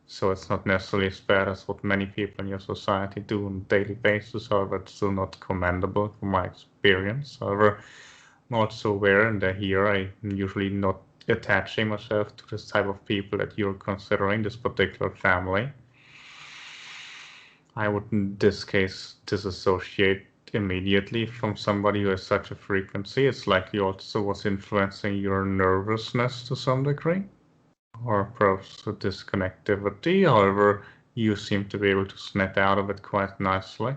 So it's not necessarily as bad as what many people in your society do on a daily basis. However, it's still not commendable from my experience. However, I'm also aware and here I'm usually not attaching myself to this type of people that you're considering, this particular family. I would in this case disassociate immediately from somebody who has such a frequency. It's likely also was influencing your nervousness to some degree, or perhaps a disconnectivity. However, you seem to be able to snap out of it quite nicely.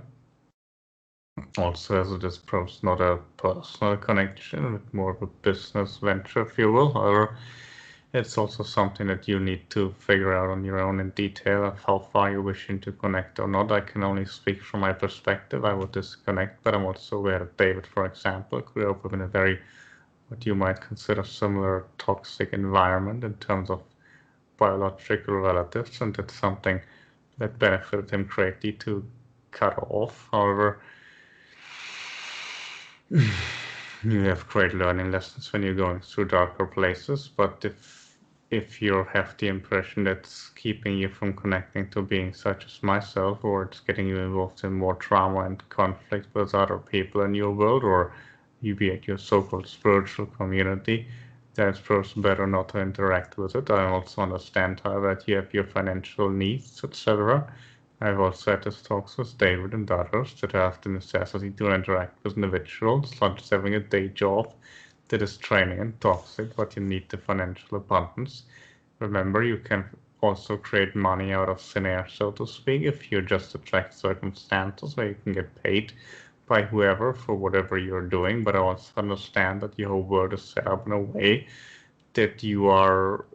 Also, as it is perhaps not a personal connection, but more of a business venture, if you will. However, it's also something that you need to figure out on your own in detail of how far you're wishing to connect or not. I can only speak from my perspective. I would disconnect, but I'm also aware that David, for example, grew up in a very, what you might consider similar toxic environment in terms of biological relatives, and it's something that benefited him greatly to cut off. However, you have great learning lessons when you're going through darker places, but if you have the impression that's keeping you from connecting to beings such as myself, or it's getting you involved in more trauma and conflict with other people in your world, or you be at your so-called spiritual community, then it's perhaps better not to interact with it. I also understand, however, that you have your financial needs, etc. I've also had these talks with David and others that have the necessity to interact with individuals, not just having a day job that is training and toxic, but you need the financial abundance. Remember, you can also create money out of thin air, so to speak, if you just attract circumstances where you can get paid by whoever for whatever you're doing. But I also understand that your whole world is set up in a way that you are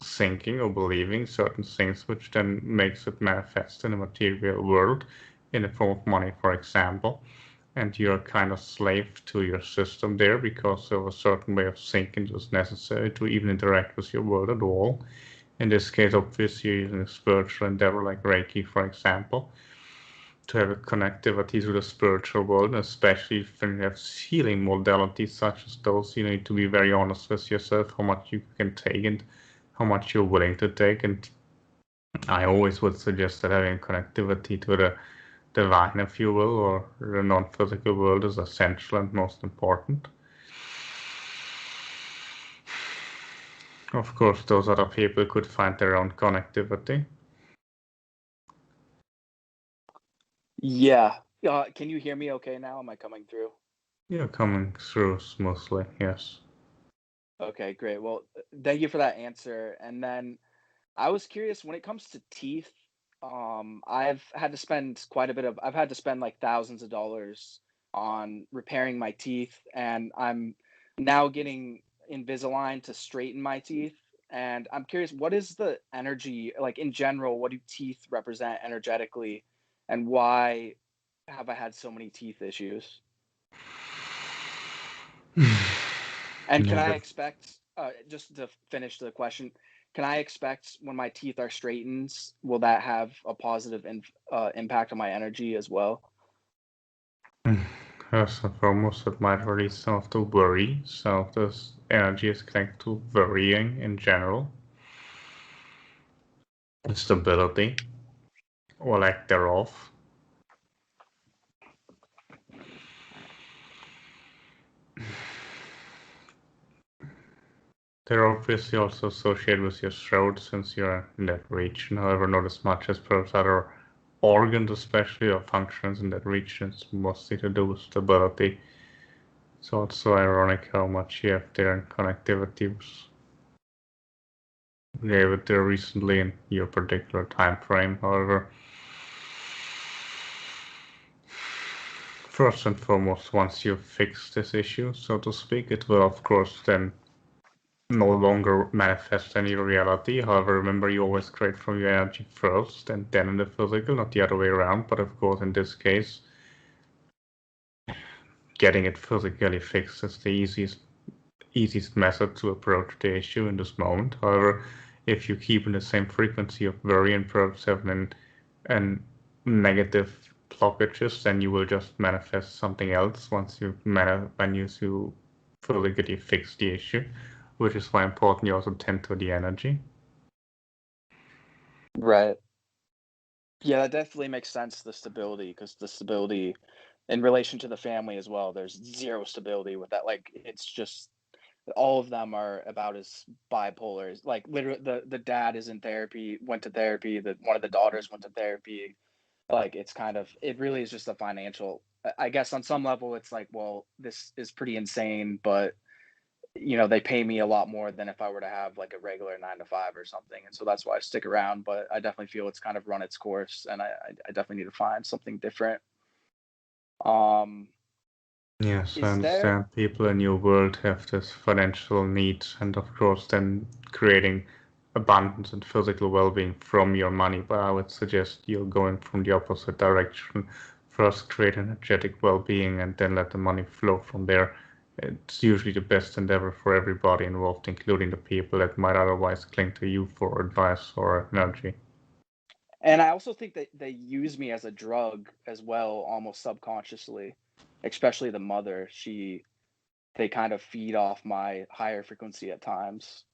thinking or believing certain things, which then makes it manifest in the material world in the form of money, for example. and you're kind of slave to your system there because of a certain way of thinking that's necessary to even interact with your world at all. In this case, obviously, you're using a spiritual endeavor like Reiki, for example, to have a connectivity to the spiritual world, especially when you have healing modalities such as those. You need to be very honest with yourself how much you can take and how much you're willing to take. And I always would suggest that having connectivity to the divine, if you will, or the non-physical world is essential and most important. Of course, those other people could find their own connectivity. Yeah. Can you hear me okay now? Am I coming through? You're coming through smoothly, yes. Okay, great. Well, thank you for that answer. And then I was curious when it comes to teeth, I've had to spend I've had to spend like thousands of dollars on repairing my teeth, and I'm now getting Invisalign to straighten my teeth. And I'm curious, what is the energy, like in general, what do teeth represent energetically, and why have I had so many teeth issues? And can Yeah, I but expect, just to finish the question, can I expect when my teeth are straightened, will that have a positive impact on my energy as well? first and foremost, it might release some of the worry. Some of this energy is connected to worrying in general, stability, or lack thereof. They're obviously also associated with your throat since you're in that region, however, not as much as perhaps other organs, especially, or functions in that region. It's mostly to do with stability. So it's so ironic how much you have there in connectivity gave it there recently in your particular time frame. However, first and foremost, once you fix this issue, so to speak, it will of course then no longer manifest any reality. However, remember you always create from your energy first and then in the physical, not the other way around. But of course, in this case, getting it physically fixed is the easiest method to approach the issue in this moment. However, if you keep in the same frequency of worry and perhaps have an negative blockages, then you will just manifest something else once you physically fix the issue, which is why important you also tend to the energy. Right. Yeah, that definitely makes sense, the stability, because the stability in relation to the family as well, there's zero stability with that. Like, it's just all of them are about as bipolar as, like, literally the dad is in therapy, went to therapy, one of the daughters went to therapy. Like, it's kind of, it really is just a financial, I guess on some level it's like, well, this is pretty insane, but they pay me a lot more than if I were to have like a regular 9 to 5 or something. And so that's why I stick around. But I definitely feel it's kind of run its course, and I definitely need to find something different. Um, Yes, I is there understand people in your world have this financial need, and of course, then creating abundance and physical well-being from your money. But I would suggest you're going from the opposite direction. First, create energetic well-being, and then let the money flow from there. It's usually the best endeavor for everybody involved, including the people that might otherwise cling to you for advice or energy. and I also think that they use me as a drug as well, almost subconsciously, especially the mother. They kind of feed off my higher frequency at times.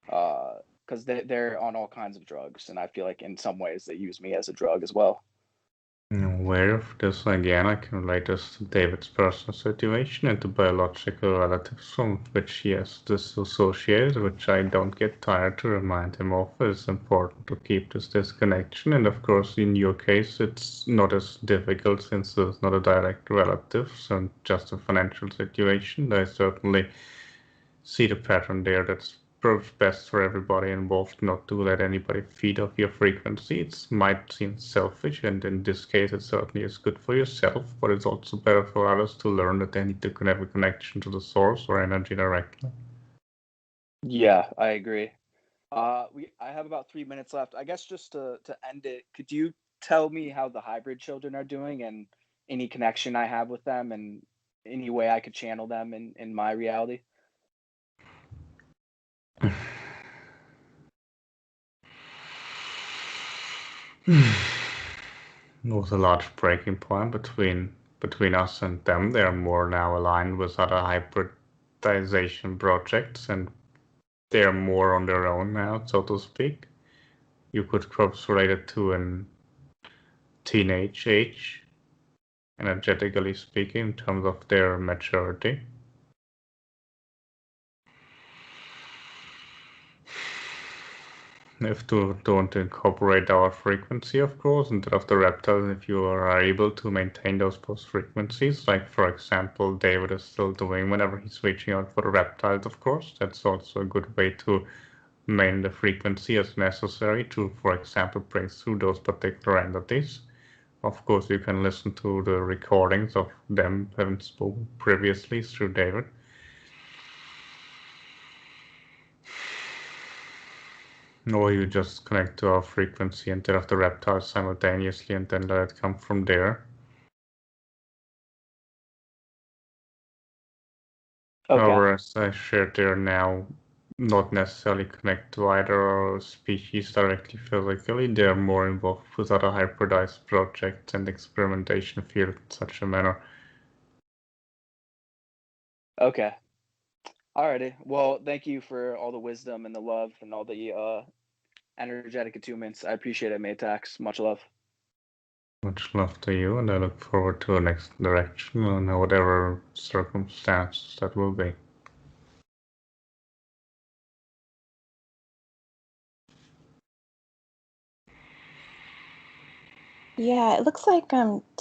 Because they're on all kinds of drugs, and I feel like in some ways they use me as a drug as well. Aware of this again, I can relate this to David's personal situation and to biological relatives from which he has disassociated, which I don't get tired to remind him of. It's important to keep this disconnection, and of course, in your case, it's not as difficult since there's not a direct relative, so just a financial situation. I certainly see the pattern there. That's probably best for everybody involved not to let anybody feed off your frequency. It might seem selfish, and in this case, it certainly is good for yourself, but it's also better for others to learn that they need to have a connection to the source or energy directly. Yeah, I agree. I have about 3 minutes left. I guess just to end it, could you tell me how the hybrid children are doing, and any connection I have with them and any way I could channel them in my reality? There was a large breaking point between us and them. They are more now aligned with other hybridization projects, and they are more on their own now, so to speak. You could perhaps relate it to an teenage age, energetically speaking, in terms of their maturity. If to don't incorporate our frequency, of course, instead of the reptiles, if you are able to maintain those post frequencies, like for example, David is still doing whenever he's reaching out for the reptiles, of course, that's also a good way to maintain the frequency as necessary to, for example, bring through those particular entities. Of course, you can listen to the recordings of them having spoken previously through David. Or you just connect to our frequency instead of the reptiles simultaneously and then let it come from there. Okay. However, as I shared, they're now not necessarily connect to either species directly physically. They're more involved with other hybridized projects and experimentation field in such a manner. Okay. Alrighty. Well, thank you for all the wisdom and the love and all the energetic attunements. I appreciate it, Metax. Much love. Much love to you, and I look forward to the next direction and whatever circumstances that will be. Yeah, it looks like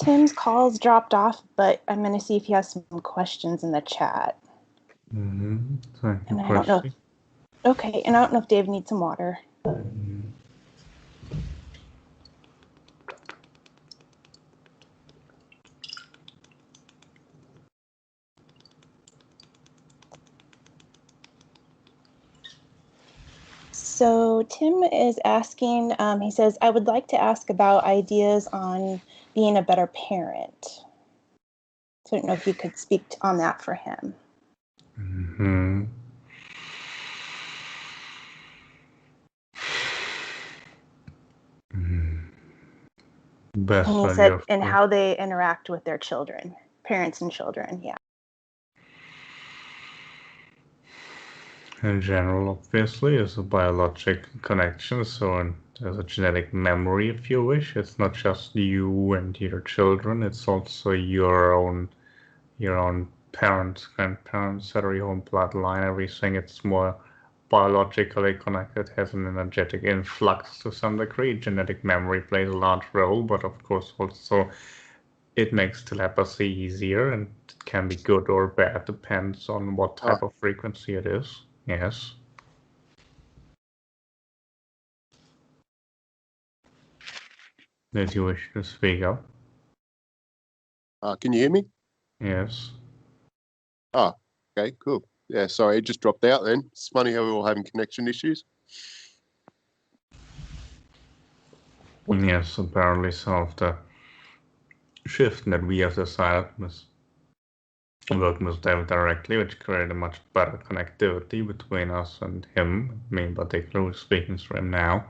Tim's call's dropped off, but I'm going to see if he has some questions in the chat. Thank you, And I don't know. Okay, and I don't know if Dave needs some water. So Tim is asking, he says, I would like to ask about ideas on being a better parent. So I don't know if you could speak on that for him. Best And he idea, said, of and course. how they interact with their children, parents and children, yeah. In general, obviously, is a biologic connection, so there's a genetic memory, if you wish. It's not just you and your children, it's also your own parents, grandparents, your own bloodline, everything. It's more biologically connected, has an energetic influx to some degree. Genetic memory plays a large role, but of course also it makes telepathy easier, and it can be good or bad, depends on what type of frequency it is. Yes. Did you wish to speak up? Can you hear me? Yes. Oh, okay, cool. Yeah, sorry, it just dropped out then. It's funny how we're all having connection issues. Yes, apparently some of the shift that we have decided was working with David directly, which created a much better connectivity between us and him, me in particular, who's speaking through him now.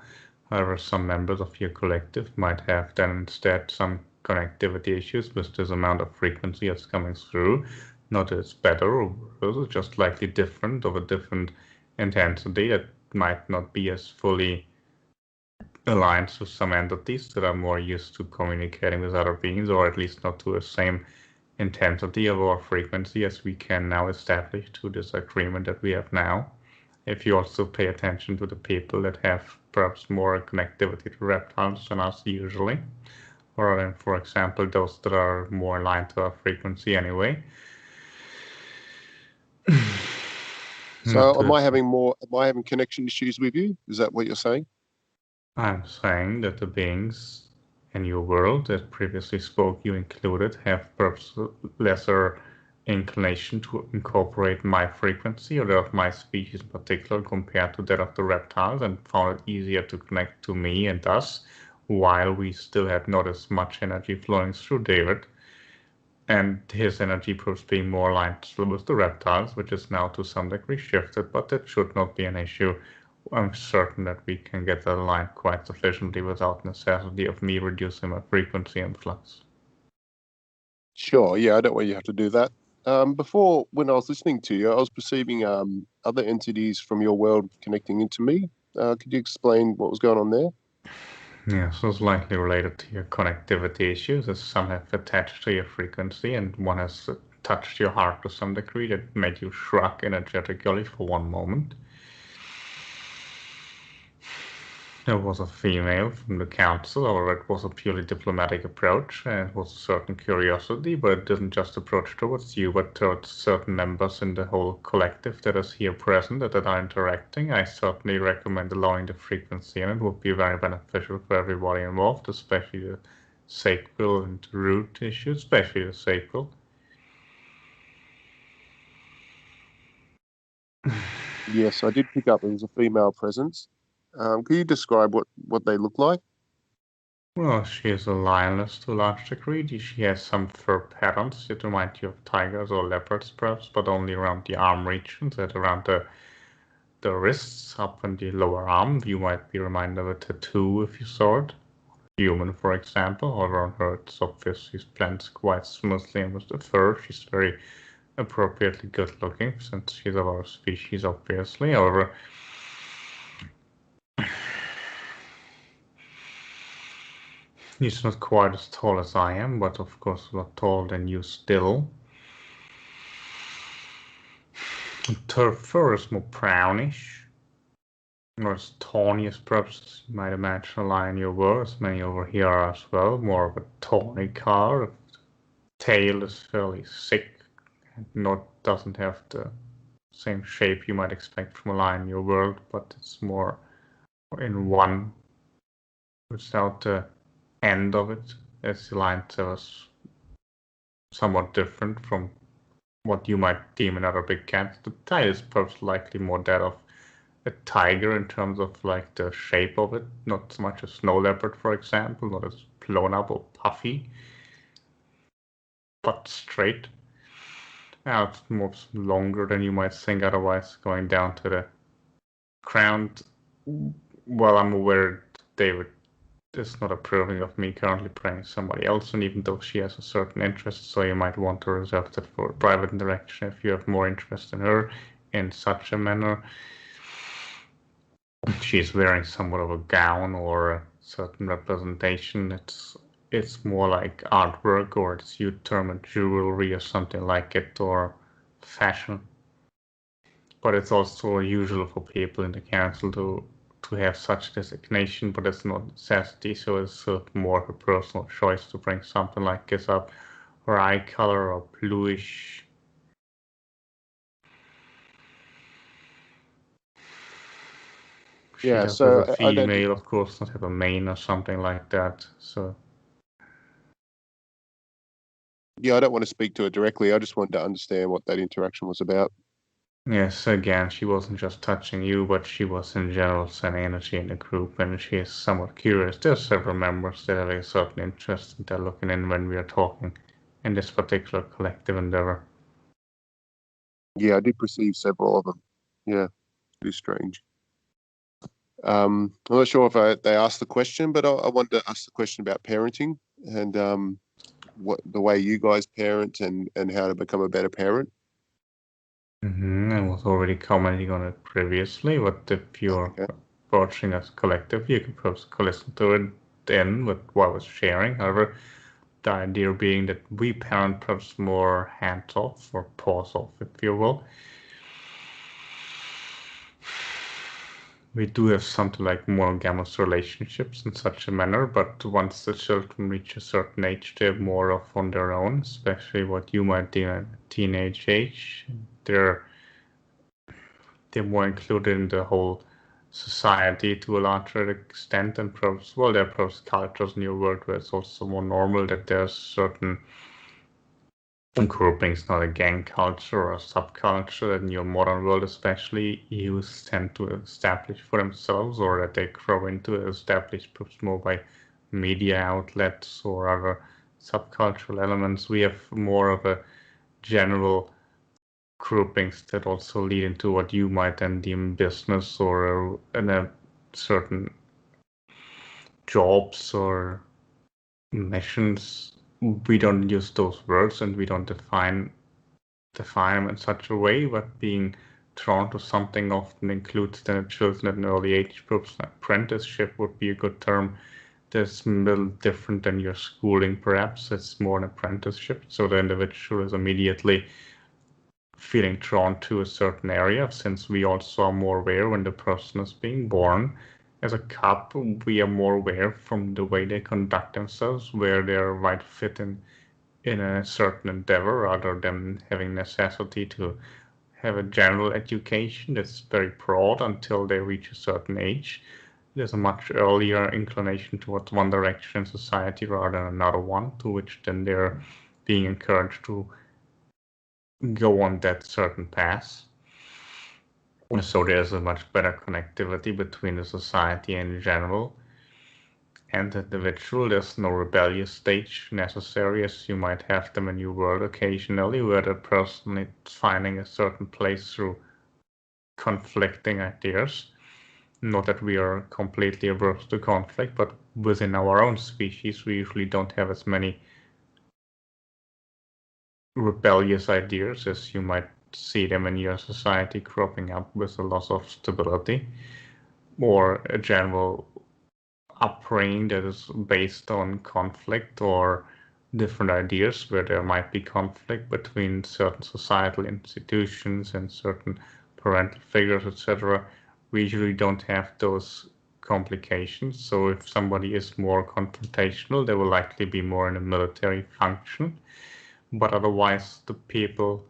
However, some members of your collective might have then instead some connectivity issues with this amount of frequency that's coming through. Not that it's better or worse, it's just slightly different, of a different intensity that might not be as fully aligned with some entities that are more used to communicating with other beings, or at least not to the same intensity of our frequency as we can now establish to this agreement that we have now. If you also pay attention to the people that have perhaps more connectivity to reptiles than us usually, or then, for example, those that are more aligned to our frequency anyway. So am I having connection issues with you? Is that what you're saying? I'm saying that the beings in your world that previously spoke, you included, have perhaps lesser inclination to incorporate my frequency or that of my species in particular compared to that of the reptiles, and found it easier to connect to me and us, while we still had not as much energy flowing through David. and his energy proves being more aligned with the reptiles, which is now to some degree shifted, but that should not be an issue. I'm certain that we can get that aligned quite sufficiently without necessity of me reducing my frequency and flux. Sure, yeah, I don't want you to have to do that. Before, when I was listening to you, I was perceiving other entities from your world connecting into me. Could you explain what was going on there? Yeah, so it's likely related to your connectivity issues, as some have attached to your frequency, and one has touched your heart to some degree that made you shrug energetically for one moment. There was a female from the council, or it was a purely diplomatic approach, and it was a certain curiosity, but it didn't just approach towards you, but towards certain members in the whole collective that is here present that are interacting. I certainly recommend allowing the frequency, and it would be very beneficial for everybody involved, especially the sacral and root issues, especially the sacral. Yes, I did pick up there was a female presence. Could you describe what they look like? Well, she is a lioness to a large degree. She has some fur patterns that remind you of tigers or leopards, perhaps, but only around the arm regions and around the wrists, up in the lower arm. You might be reminded of a tattoo if you saw it. Human, for example, or on her, it's obvious she blends quite smoothly in with the fur. She's very appropriately good looking, since she's of our species, obviously. However, he's not quite as tall as I am, but of course a lot taller than you still. Her fur is more brownish, or as tawny as perhaps you might imagine a lion you were, as many over here are as well, more of a tawny color. The tail is fairly thick and doesn't have the same shape you might expect from a lion in your world, but it's more in one without the end of it, as the lion tail is somewhat different from what you might deem another big cat. The tail is perhaps likely more that of a tiger in terms of like the shape of it, not so much a snow leopard, for example, not as blown up or puffy, but straight. Now it's more longer than you might think otherwise, going down to the ground. Well, I'm aware David is not approving of me currently playing somebody else, and even though she has a certain interest, so you might want to reserve that for private interaction if you have more interest in her in such a manner. She's wearing somewhat of a gown or a certain representation. It's more like artwork, or it's you term it jewelry or something like it, or fashion. But it's also usual for people in the council to have such designation, but it's not necessity, so it's more of a personal choice to bring something like this up. Or eye color or bluish. She Yeah, does as a so I don't. female, of course, not have a mane or something like that. So Yeah, I don't want to speak to it directly. I just wanted to understand what that interaction was about. yes, again, she wasn't just touching you, but she was in general sending energy in the group, and she is somewhat curious. There's several members that have a certain interest, and they're looking in when we are talking in this particular collective endeavor. Yeah, I did perceive several of them. Yeah, it is strange. I'm not sure if they asked the question, but I wanted to ask the question about parenting and what the way you guys parent and how to become a better parent. I was already commenting on it previously, but if you're Okay. approaching us collectively, you can perhaps listen to it then with what I was sharing. However, the idea being that we parent perhaps more hands off or paws off, if you will. We do have something like monogamous relationships in such a manner, but once the children reach a certain age, they're more off on their own, especially what you might deem a teenage age. They're more included in the whole society to a larger extent, and perhaps, well, there are perhaps cultures in your world where it's also more normal that there's certain groupings, not a gang culture or a subculture that in your modern world especially youths tend to establish for themselves, or that they grow into establish perhaps more by media outlets or other subcultural elements. We have more of a general groupings that also lead into what you might then deem business or in a certain jobs or missions. We don't use those words and we don't define them in such a way, but being drawn to something often includes then children at an early age. Perhaps an apprenticeship would be a good term. That's a little different than your schooling, perhaps. It's more an apprenticeship. So the individual is immediately feeling drawn to a certain area, since we also are more aware when the person is being born. As a cub, we are more aware from the way they conduct themselves, where they might fit in a certain endeavor, rather than having necessity to have a general education that's very broad until they reach a certain age. There's a much earlier inclination towards one direction in society rather than another one, to which then they're being encouraged to go on that certain path. So there's a much better connectivity between the society in general and the individual. There's no rebellious stage necessary, as you might have them in your world occasionally, where the person is finding a certain place through conflicting ideas. Not that we are completely averse to conflict, but within our own species, we usually don't have as many rebellious ideas as you might see them in your society, cropping up with a loss of stability or a general upbringing that is based on conflict or different ideas, where there might be conflict between certain societal institutions and certain parental figures, etc. We usually don't have those complications. So if somebody is more confrontational, they will likely be more in a military function. But otherwise, the people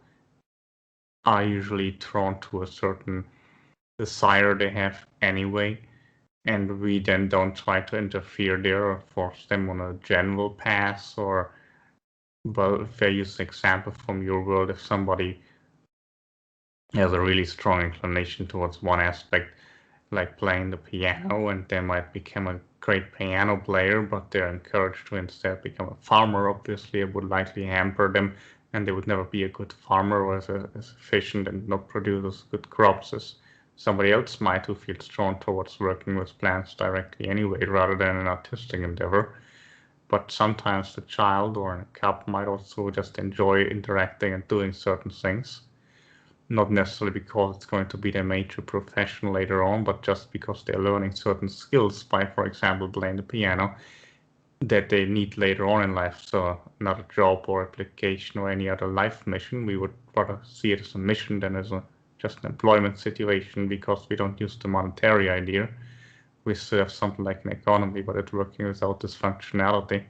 are usually drawn to a certain desire they have anyway, and we then don't try to interfere there or force them on a general path. Or, well, if I use an example from your world, if somebody has a really strong inclination towards one aspect, like playing the piano, and they might become a great piano player, but they're encouraged to instead become a farmer, obviously it would likely hamper them, and they would never be a good farmer or as efficient and not produce as good crops as somebody else might, who feels drawn towards working with plants directly anyway, rather than an artistic endeavor. But sometimes the child or a cub might also just enjoy interacting and doing certain things, not necessarily because it's going to be their major profession later on, but just because they're learning certain skills by, for example, playing the piano that they need later on in life. So not a job or application or any other life mission. We would rather see it as a mission than as just an employment situation, because we don't use the monetary idea. We still have something like an economy, but it's working without this functionality.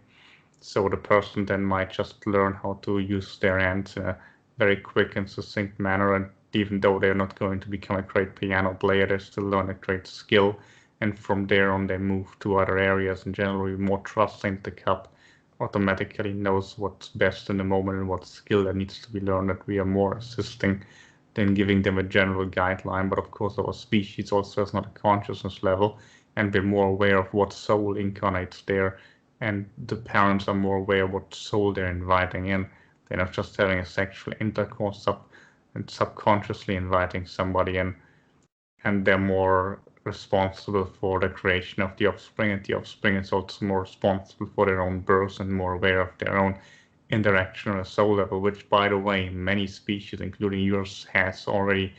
So the person then might just learn how to use their hands in a very quick and succinct manner, and even though they're not going to become a great piano player, they still learn a great skill, and from there on they move to other areas. And generally more trusting the cub automatically knows what's best in the moment and what skill that needs to be learned, that we are more assisting than giving them a general guideline. But of course our species also has not a consciousness level, and we're more aware of what soul incarnates there, and the parents are more aware of what soul they're inviting in. They're not just having a sexual intercourse and subconsciously inviting somebody in, and they're more responsible for the creation of the offspring, and the offspring is also more responsible for their own birth and more aware of their own interaction on a soul level, which, by the way, many species, including yours, has already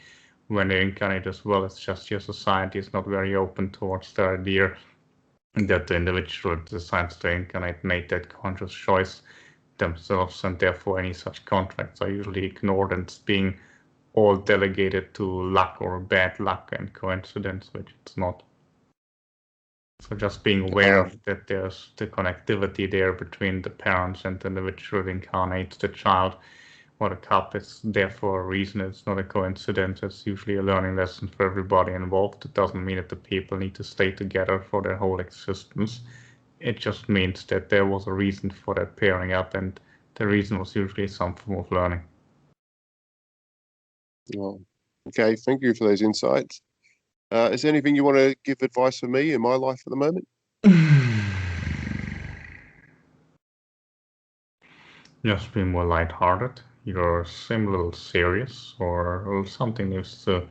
when they incarnate as well. It's just your society is not very open towards the idea that the individual decides to incarnate made that conscious choice themselves, and therefore any such contracts are usually ignored and being all delegated to luck or bad luck and coincidence, which it's not. So just being aware of that there's the connectivity there between the parents and the individual incarnates the child. What a cup is there for a reason. It's not a coincidence. It's usually a learning lesson for everybody involved. It doesn't mean that the people need to stay together for their whole existence. It just means that there was a reason for that pairing up, and the reason was usually some form of learning. Well, okay, thank you for those insights. Is there anything you want to give advice for me in my life at the moment? Just be more lighthearted. Either seem a little serious or something needs to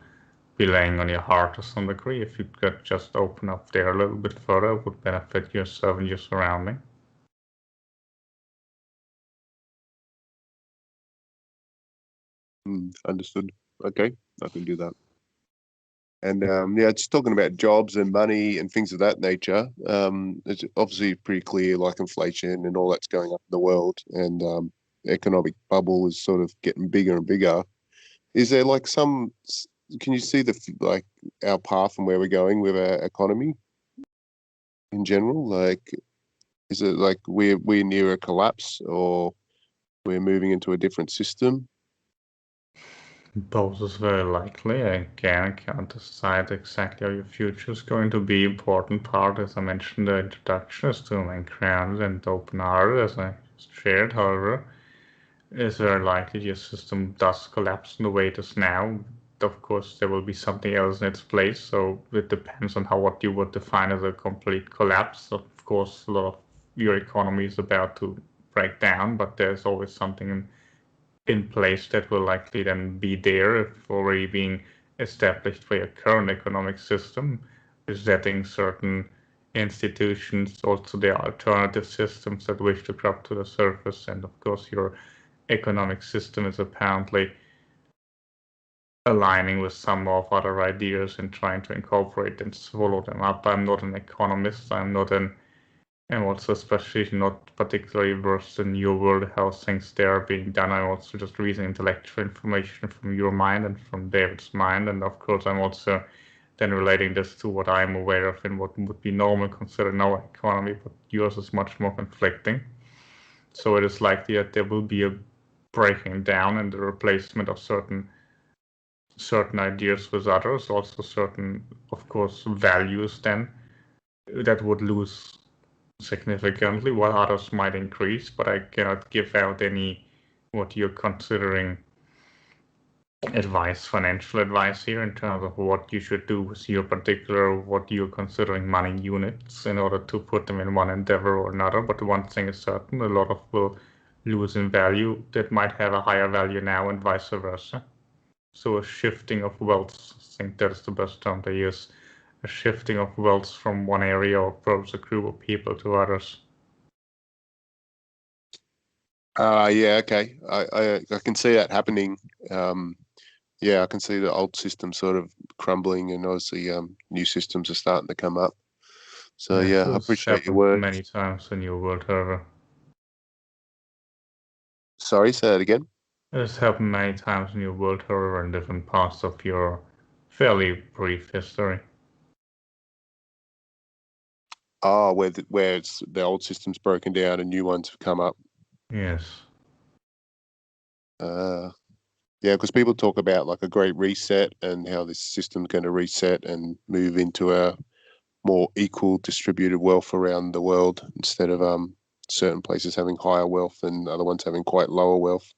be laying on your heart to some degree. If you could just open up there a little bit further, it would benefit yourself and your surrounding. Understood. Okay, I can do that. And yeah, just talking about jobs and money and things of that nature. It's obviously pretty clear, like inflation and all that's going up in the world, and economic bubble is sort of getting bigger and bigger. Is there like some? Can you see like our path and where we're going with our economy in general? Like, is it like we're near a collapse, or we're moving into a different system? Both is very likely. Again, I can't decide exactly how your future is going to be. Important part, as I mentioned in the introduction, is to remain grounded and open-hearted, as I shared. However, it's very likely your system does collapse in the way it is now. Of course, there will be something else in its place, so it depends on what you would define as a complete collapse. Of course, a lot of your economy is about to break down, but there's always something in place that will likely then be there if already being established for your current economic system, resetting certain institutions, also the alternative systems that wish to crop to the surface, and of course your economic system is apparently aligning with some of other ideas and trying to incorporate and swallow them up. I'm not an economist, I'm not an I'm also especially not particularly versed in your world, how things there are being done. I'm also just reading intellectual information from your mind and from David's mind. And of course, I'm also then relating this to what I'm aware of and what would be normal considered in our economy, but yours is much more conflicting. So it is likely that there will be a breaking down and the replacement of certain ideas with others, also certain, of course, values then that would lose significantly, while others might increase, but I cannot give out any what you're considering advice, financial advice here in terms of what you should do with your particular, what you're considering money units in order to put them in one endeavor or another. But one thing is certain, a lot of will lose in value that might have a higher value now and vice versa. So a shifting of wealth, I think that's the best term to use, a shifting of wealth from one area or perhaps a group of people to others. Yeah, okay. I can see that happening. Yeah, I can see the old system sort of crumbling, and obviously new systems are starting to come up. So yeah, I appreciate your words. Many times in your world, however. Sorry, say that again. It has happened many times in your world, however, in different parts of your fairly brief history. Oh, where it's the old system's broken down and new ones have come up. Yes. Yeah, because people talk about like a great reset and how this system's going to reset and move into a more equal distributed wealth around the world instead of certain places having higher wealth and other ones having quite lower wealth.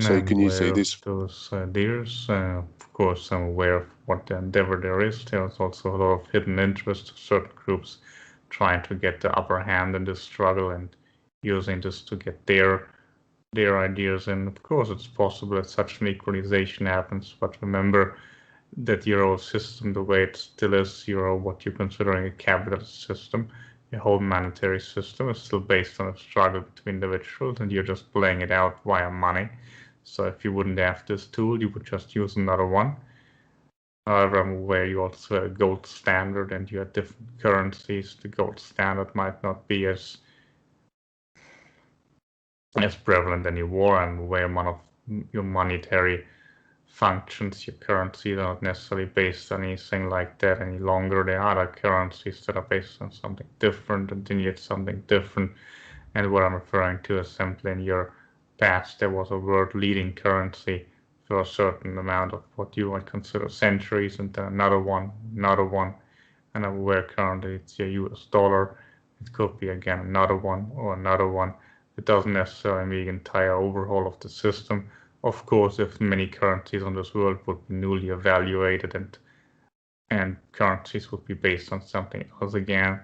So can you see this? Those ideas? Of course, I'm aware of what the endeavor there is. There's also a lot of hidden interest of certain groups trying to get the upper hand in this struggle and using this to get their ideas. And of course, it's possible that such an equalization happens. But remember that Euro system, the way it still is, Euro, what you're considering a capitalist system, your whole monetary system is still based on a struggle between individuals, and you're just playing it out via money. So if you wouldn't have this tool, you would just use another one. However, I'm aware you also have a gold standard and you have different currencies. The gold standard might not be as prevalent anymore. I'm aware one of your monetary functions, your currencies are not necessarily based on anything like that any longer. There are other currencies that are based on something different and then yet something different. And what I'm referring to is simply in your past there was a world leading currency for a certain amount of what you might consider centuries, and then another one, and I'm aware currently it's your US dollar. It could be again another one or another one. It doesn't necessarily mean the entire overhaul of the system. Of course, if many currencies on this world would be newly evaluated and currencies would be based on something else again,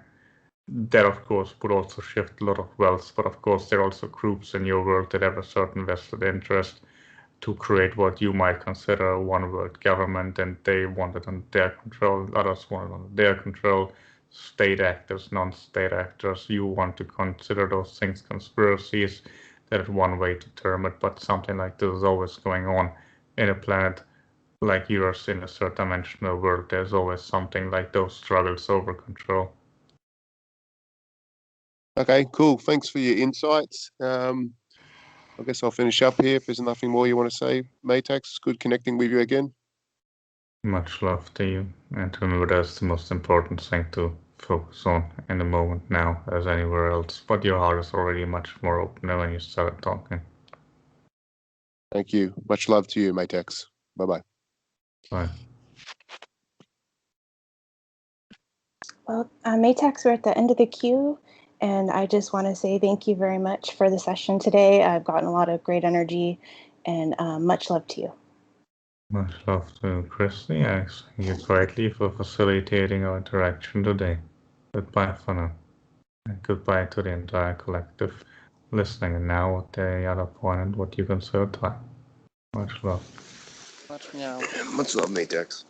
that of course would also shift a lot of wealth, but of course there are also groups in your world that have a certain vested interest to create what you might consider a one world government, and they want it under their control, others want it under their control, state actors, non-state actors. You want to consider those things conspiracies. That is one way to term it, but something like this is always going on in a planet like yours in a third dimensional world. There's always something like those struggles over control. Okay, cool. Thanks for your insights. I guess I'll finish up here. If there's nothing more you want to say, Metax, good connecting with you again. Much love to you, and remember that's the most important thing to focus on in the moment now as anywhere else. But your heart is already much more open than when you started talking. Thank you. Much love to you, Metax. Bye-bye. Bye. Well, Metax, we're at the end of the queue, and I just want to say thank you very much for the session today. I've gotten a lot of great energy, and much love to you. Much love to Christy. I thank you greatly for facilitating our interaction today. Goodbye for now. And goodbye to the entire collective listening. And now at the other point and what you consider time. Much love. Much meow. Much love, Metax.